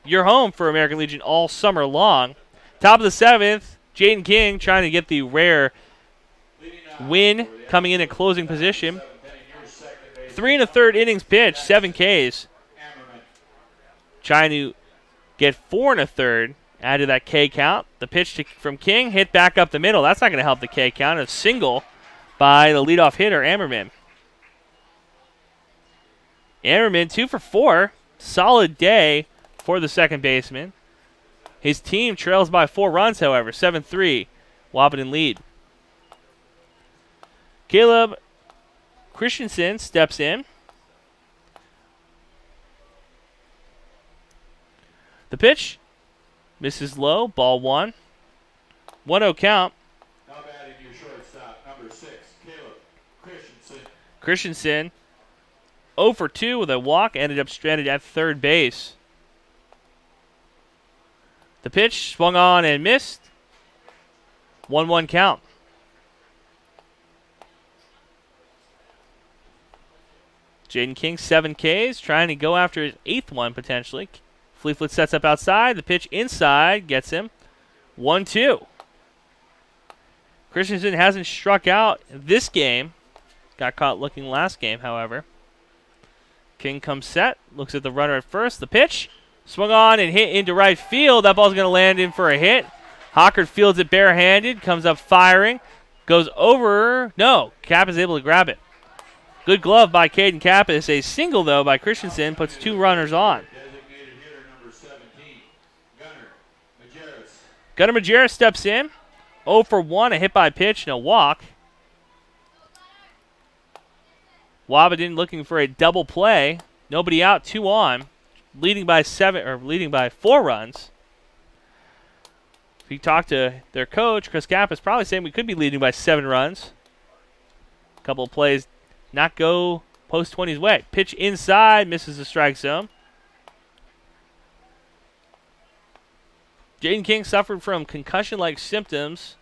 Speaker 3: Your home for American Legion all summer long. Top of the 7th, Jaden King trying to get the rare win, coming in at closing position. 3 1/3 innings pitched, 7 Ks. Trying to get 4 1/3, add to that K count. The pitch from King hit back up the middle. That's not going to help the K count. A single by the leadoff hitter, Ammerman. Ammerman 2 for 4. Solid day for the second baseman. His team trails by 4 runs, however. 7-3. Wahpeton lead. Caleb Christensen steps in. The pitch misses low. Ball 1. 1-0 count.
Speaker 13: Now batting your shortstop, number 6, Caleb Christensen.
Speaker 3: Christensen 0 for 2 with a walk, ended up stranded at third base. The pitch swung on and missed. 1-1 count. Jaden King, 7 Ks, trying to go after his 8th one potentially. Fleetfoot sets up outside. The pitch inside gets him. 1-2. Christensen hasn't struck out this game. Got caught looking last game, however. King comes set, looks at the runner at first. The pitch swung on and hit into right field. That ball's going to land in for a hit. Hockert fields it barehanded, comes up firing, goes over. No, Kapp is able to grab it. Good glove by Caden Kappas. A single, though, by Christensen puts 2 runners on.
Speaker 13: Designated hitter number 17, Gunnar Majerus.
Speaker 3: Gunnar Majerus steps in. 0 for 1, a hit by pitch and a walk. Wahpeton looking for a double play. Nobody out, 2 on. Leading by 4 runs. If you talk to their coach, Chris Kappas, probably saying we could be leading by 7 runs. A couple of plays not go Post 20's way. Pitch inside, misses the strike zone. Jaden King suffered from concussion-like symptoms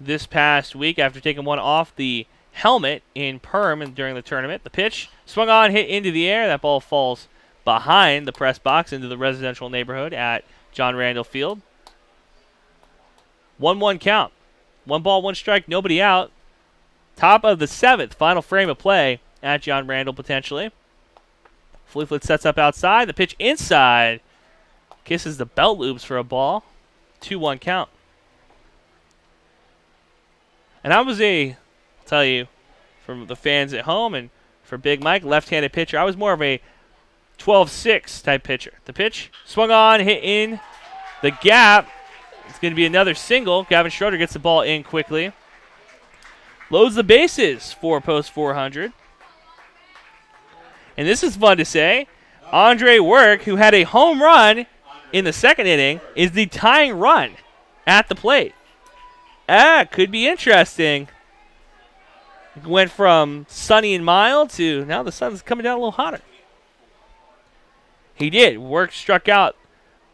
Speaker 3: this past week after taking one off the helmet in Perm during the tournament. The pitch swung on, hit into the air. That ball falls behind the press box into the residential neighborhood at John Randall Field. 1-1 count. 1 ball, 1 strike, nobody out. Top of the 7th, final frame of play at John Randall potentially. Fleetwood sets up outside. The pitch inside. Kisses the belt loops for a ball. 2-1 count. And I'll tell you, from the fans at home and for Big Mike, left-handed pitcher, I was more of a 12-6 type pitcher. The pitch swung on, hit in the gap. It's going to be another single. Gavin Schroeder gets the ball in quickly. Loads the bases for Post 400. And this is fun to say. Andre Work, who had a home run in the 2nd inning, is the tying run at the plate. Could be interesting. It went from sunny and mild to now the sun's coming down a little hotter. He did. Work struck out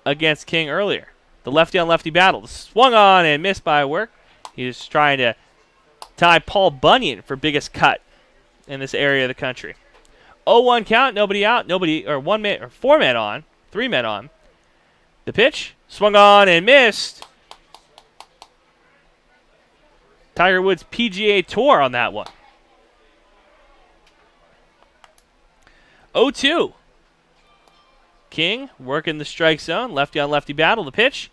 Speaker 3: against King earlier. The lefty-on-lefty battle. Swung on and missed by Work. He was trying to tie Paul Bunyan for biggest cut in this area of the country. 0-1 count, nobody out, 4 men on, 3 men on. The pitch swung on and missed. Tiger Woods PGA Tour on that one. 0-2. King working the strike zone, lefty-on-lefty battle. The pitch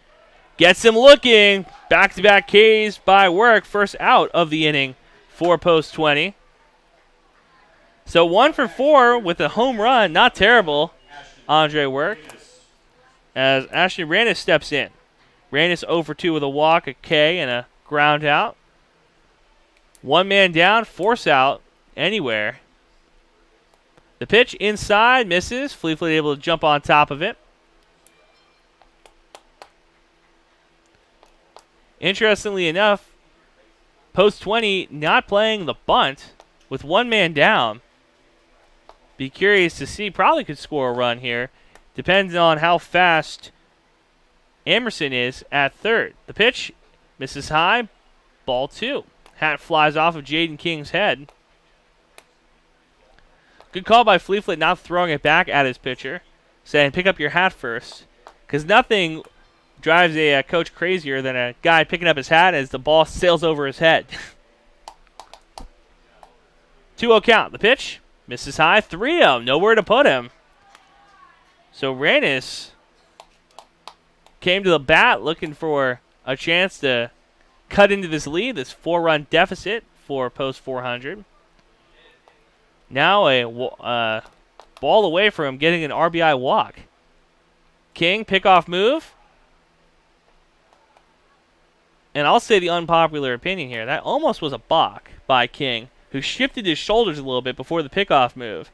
Speaker 3: gets him looking. Back-to-back Ks by Work. First out of the inning for Post 20. So 1 for 4 with a home run. Not terrible, Andre Work. As Ashton Rannis steps in. Rannis 0 for 2 with a walk, a K, and a ground out. 1 man down, force out anywhere. The pitch inside, misses. Fleetwood able to jump on top of it. Interestingly enough, Post 20 not playing the bunt with 1 man down. Be curious to see. Probably could score a run here. Depends on how fast Emerson is at third. The pitch misses high. Ball 2. Hat flies off of Jaden King's head. Good call by Fleetwood not throwing it back at his pitcher. Saying pick up your hat first. Because nothing drives a coach crazier than a guy picking up his hat as the ball sails over his head. 2-0 count. The pitch misses high. 3-0. Nowhere to put him. So Rannis came to the bat looking for a chance to cut into this lead, this 4-run deficit for Post 400. Now a ball away from him getting an RBI walk. King, pickoff move. And I'll say the unpopular opinion here. That almost was a balk by King, who shifted his shoulders a little bit before the pickoff move.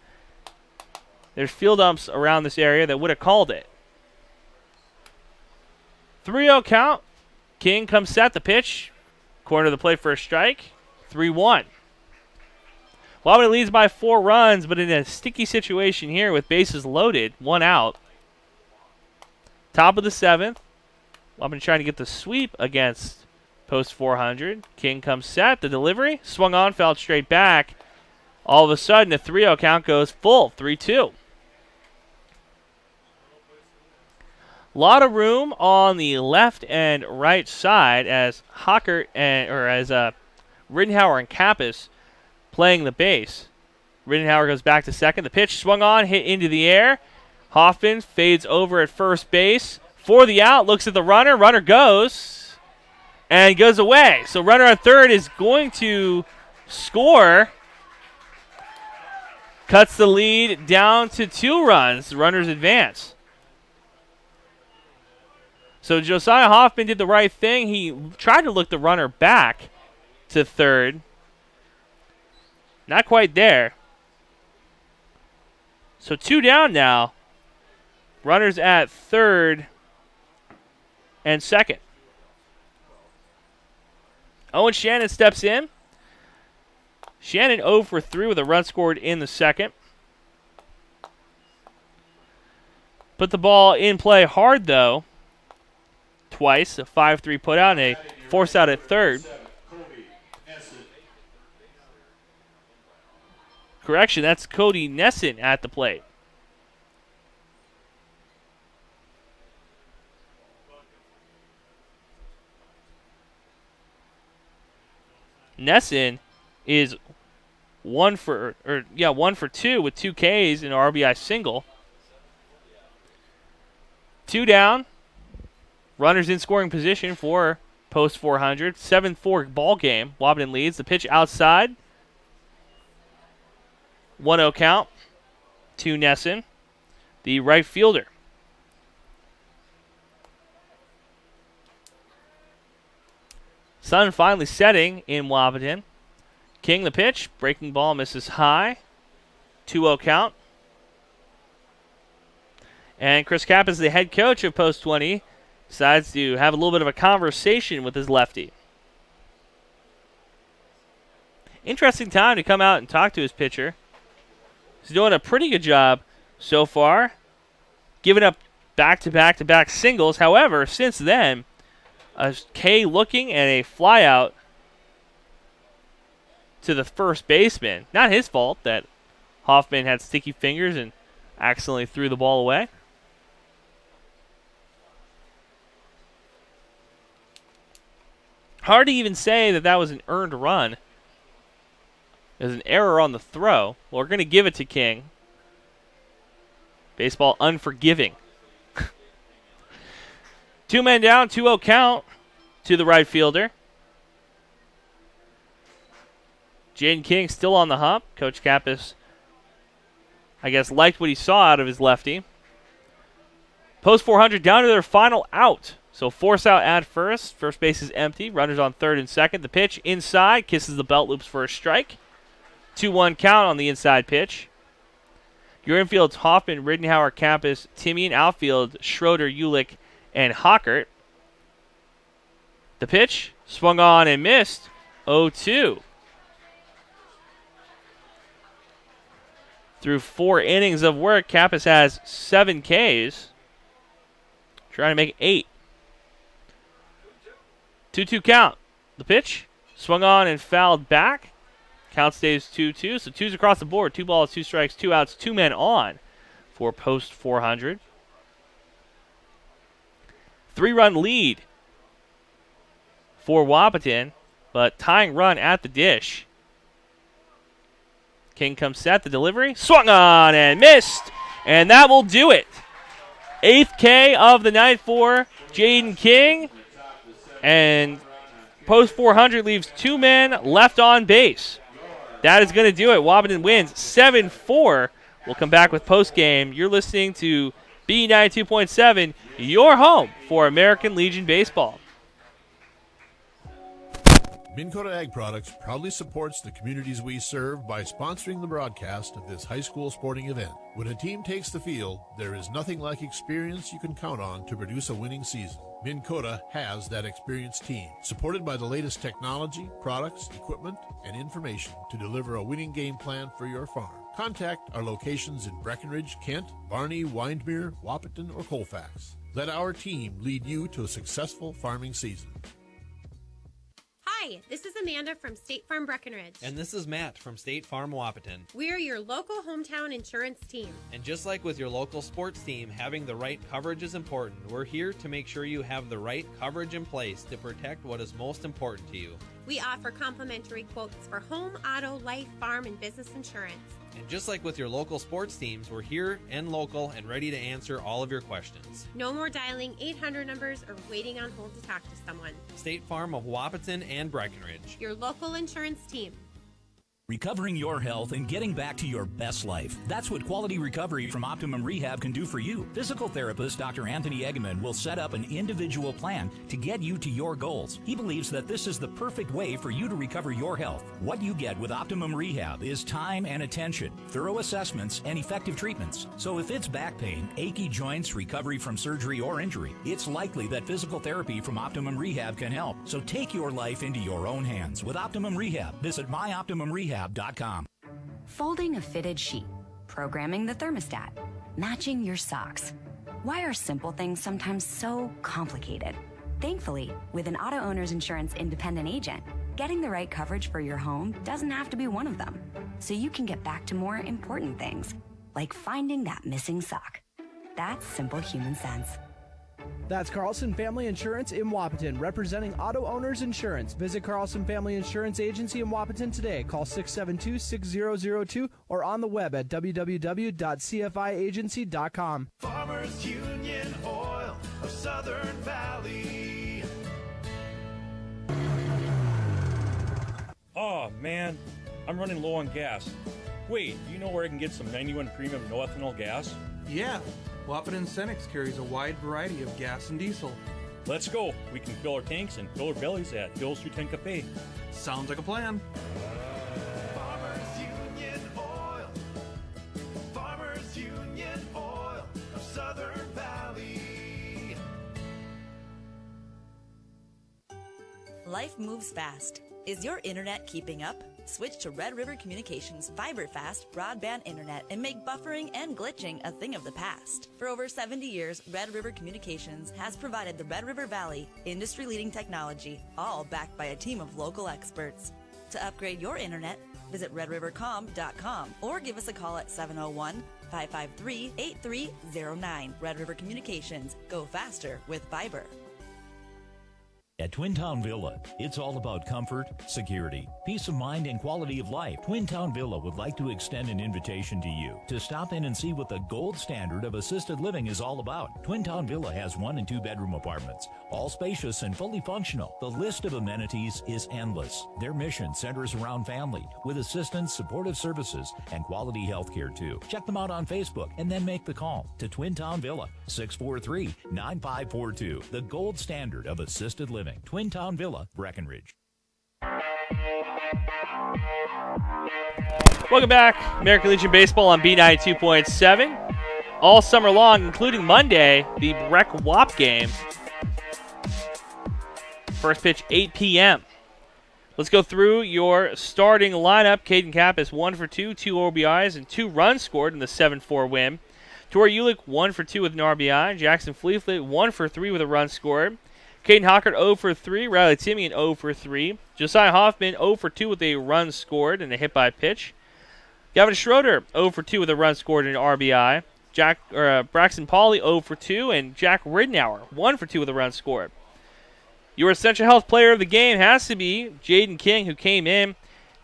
Speaker 3: There's field umps around this area that would have called it. 3-0 count. King comes set. The pitch. Corner of the plate for a strike. 3-1. Wahpeton leads by 4 runs, but in a sticky situation here with bases loaded. 1 out. Top of the 7th. Wahpeton trying to get the sweep against Post 400. King comes set. The delivery. Swung on. Fouled straight back. All of a sudden, the 3-0 count goes full. 3-2. A lot of room on the left and right side as Rittenhauer and Kappas playing the base. Rittenhauer goes back to second. The pitch swung on, hit into the air. Hoffman fades over at first base. For the out, looks at the runner. Runner goes and goes away. So runner on third is going to score. Cuts the lead down to 2 runs. Runners advance. So Josiah Hoffman did the right thing. He tried to look the runner back to third. Not quite there. So 2 down now. Runners at third and second. Owen Shannon steps in. Shannon 0 for 3 with a run scored in the second. Put the ball in play hard, though. Twice, a 5-3 put out and a force out at third. Correction, that's Cody Nesson at the plate. Nesson is 1 for 2 with 2 Ks and an RBI single. 2 down. Runners in scoring position for Post 400. 7-4 ball game. Wahpeton leads. The pitch outside. 1-0 count to Nesson, the right fielder. Sun finally setting in Wahpeton. King the pitch. Breaking ball misses high. 2-0 count. And Chris Kapp is the head coach of Post 20. Decides to have a little bit of a conversation with his lefty. Interesting time to come out and talk to his pitcher. He's doing a pretty good job so far. Giving up back-to-back-to-back singles. However, since then, a K looking and a flyout to the first baseman. Not his fault that Hoffman had sticky fingers and accidentally threw the ball away. Hard to even say that that was an earned run. There's an error on the throw. Well, we're going to give it to King. Baseball unforgiving. 2 men down, 2-0 count to the right fielder. Jaden King still on the hump. Coach Kappas, I guess, liked what he saw out of his lefty. Post 400 down to their final out. So force out at first. First base is empty. Runners on third and second. The pitch inside. Kisses the belt loops for a strike. 2-1 count on the inside pitch. Your infield's Hoffman, Riddenhauer, Kappas, Timian. Outfield, Schroeder, Ulick, and Hockert. The pitch swung on and missed. 0-2. Through 4 innings of work, Kappas has 7 Ks. Trying to make it 8. 2-2 count. The pitch swung on and fouled back. Count stays 2-2. So 2's across the board. 2 balls, 2 strikes, 2 outs, 2 men on for Post 400. 3-run lead for Wahpeton, but tying run at the dish. King comes set. The delivery swung on and missed. And that will do it. 8th K of the night for Jaden King. And Post 400 leaves 2 men left on base. That is going to do it. Wahpeton wins 7-4. We'll come back with post game. You're listening to B92.7, your home for American Legion Baseball.
Speaker 7: Minn Kota Ag Products proudly supports the communities we serve by sponsoring the broadcast of this high school sporting event. When a team takes the field, there is nothing like experience you can count on to produce a winning season. Minn Kota has that experienced team, supported by the latest technology, products, equipment, and information to deliver a winning game plan for your farm. Contact our locations in Breckenridge, Kent, Barney, Windmere, Wahpeton, or Colfax. Let our team lead you to a successful farming season.
Speaker 8: Hi, this is Amanda from State Farm Breckenridge.
Speaker 9: And this is Matt from State Farm Wahpeton.
Speaker 8: We're your local hometown insurance team.
Speaker 9: And just like with your local sports team, having the right coverage is important. We're here to make sure you have the right coverage in place to protect what is most important to you.
Speaker 8: We offer complimentary quotes for home, auto, life, farm, and business insurance.
Speaker 9: And just like with your local sports teams, we're here and local and ready to answer all of your questions.
Speaker 8: No more dialing 800 numbers or waiting on hold to talk to someone.
Speaker 9: State Farm of Wahpeton and Breckenridge.
Speaker 8: Your local insurance team.
Speaker 1: Recovering your health and getting back to your best life. That's what quality recovery from Optimum Rehab can do for you. Physical therapist Dr. Anthony Egeman will set up an individual plan to get you to your goals. He believes that this is the perfect way for you to recover your health. What you get with Optimum Rehab is time and attention, thorough assessments, and effective treatments. So if it's back pain, achy joints, recovery from surgery or injury, it's likely that physical therapy from Optimum Rehab can help. So take your life into your own hands with Optimum Rehab. Visit myoptimumrehab.com.
Speaker 16: Folding a fitted sheet, programming the thermostat, matching your socks. Why are simple things sometimes so complicated? Thankfully, with an auto owner's insurance independent agent, getting the right coverage for your home doesn't have to be one of them. So you can get back to more important things, like finding that missing sock. That's simple human sense.
Speaker 4: That's Carlson Family Insurance in Wahpeton, representing auto owners insurance. Visit Carlson Family Insurance Agency in Wahpeton today. Call 672-6002 or on the web at www.cfiagency.com.
Speaker 17: Farmers Union Oil of Southern Valley.
Speaker 18: Oh, man, I'm running low on gas. Wait, do you know where I can get some 91 premium no ethanol gas?
Speaker 19: Yeah, Wahpeton Cenex carries a wide variety of gas and diesel.
Speaker 18: Let's go. We can fill our tanks and fill our bellies at Bill's 310 Cafe.
Speaker 19: Sounds like a plan.
Speaker 17: Farmers Union Oil. Farmers Union Oil of Southern Valley.
Speaker 12: Life moves fast. Is your internet keeping up? Switch to Red River Communications fiber-fast broadband internet and make buffering and glitching a thing of the past. For over 70 years, Red River Communications has provided the Red River Valley industry-leading technology, all backed by a team of local experts. To upgrade your internet, visit redrivercom.com or give us a call at 701-553-8309. Red River Communications. Go faster with fiber.
Speaker 1: At Twin Town Villa, it's all about comfort, security, peace of mind, and quality of life. Twin Town Villa would like to extend an invitation to you to stop in and see what the gold standard of assisted living is all about. Twin Town Villa has 1 and 2 bedroom apartments, all spacious and fully functional. The list of amenities is endless. Their mission centers around family, with assistance, supportive services, and quality health care too. Check them out on Facebook and then make the call to Twin Town Villa, 643-9542. The gold standard of assisted living. Twin Town Villa, Breckenridge.
Speaker 3: Welcome back. American Legion Baseball on B92.7. All summer long, including Monday, the Breck Wap game. First pitch, 8 p.m. Let's go through your starting lineup. Caden Kapp is 1 for 2, 2 RBIs, and 2 runs scored in the 7-4 win. Tori Ulick, 1 for 2 with an RBI. Jackson Fleetfoot, 1 for 3 with a run scored. Caden Hockert 0 for 3. Riley Timian 0 for 3. Josiah Hoffman 0 for 2 with a run scored and a hit by pitch. Gavin Schroeder 0 for 2 with a run scored and an RBI. Braxton Pauley 0 for 2. And Jack Ridnour 1 for 2 with a run scored. Your Essential Health player of the game has to be Jaden King, who came in,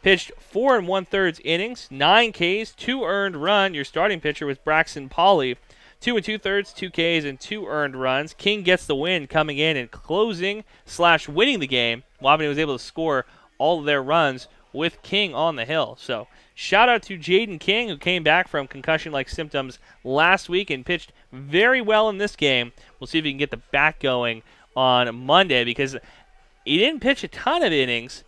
Speaker 3: pitched 4 1/3 innings, 9 Ks, 2 earned run. Your starting pitcher was Braxton Pauley. 2 2/3, 2 Ks, and 2 earned runs. King gets the win, coming in and closing/winning the game. Wahpeton was able to score all of their runs with King on the hill. So shout out to Jaden King, who came back from concussion-like symptoms last week and pitched very well in this game. We'll see if he can get the bat going on Monday, because he didn't pitch a ton of innings.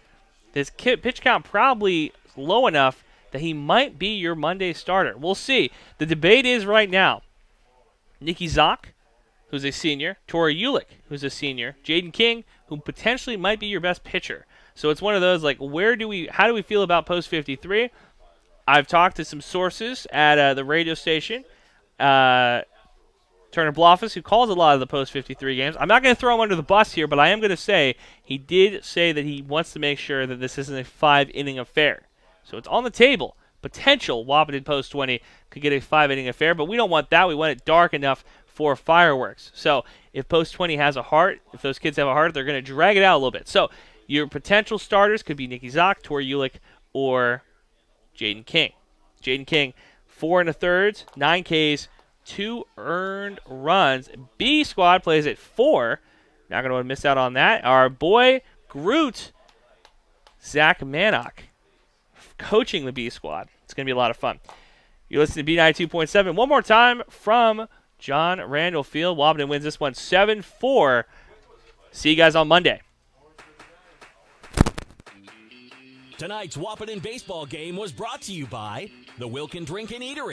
Speaker 3: His pitch count probably low enough that he might be your Monday starter. We'll see. The debate is right now, Nikki Zock, who's a senior, Tori Ulick, who's a senior, Jaden King, who potentially might be your best pitcher. So it's one of those, like, how do we feel about Post 53? I've talked to some sources at the radio station, Turner Bluffus, who calls a lot of the Post 53 games. I'm not going to throw him under the bus here, but I am going to say he did say that he wants to make sure that this isn't a 5-inning affair. So it's on the table. Potential Wahpeton Post 20 could get a 5-inning affair, but we don't want that. We want it dark enough for fireworks. So if Post 20 has a heart, if those kids have a heart, they're going to drag it out a little bit. So your potential starters could be Nikki Zock, Tori Ulick, or Jaden King. Jaden King, 4 1/3, 9 Ks, 2 earned runs. B squad plays at 4. Not going to want to miss out on that. Our boy Groot, Zach Mannock. coaching the B squad. It's going to be a lot of fun. You listen to B92.7 one more time from John Randall Field. Wahpeton wins this one 7-4. See you guys on Monday.
Speaker 2: Tonight's Wahpeton baseball game was brought to you by the Wilkin Drink and Eatery.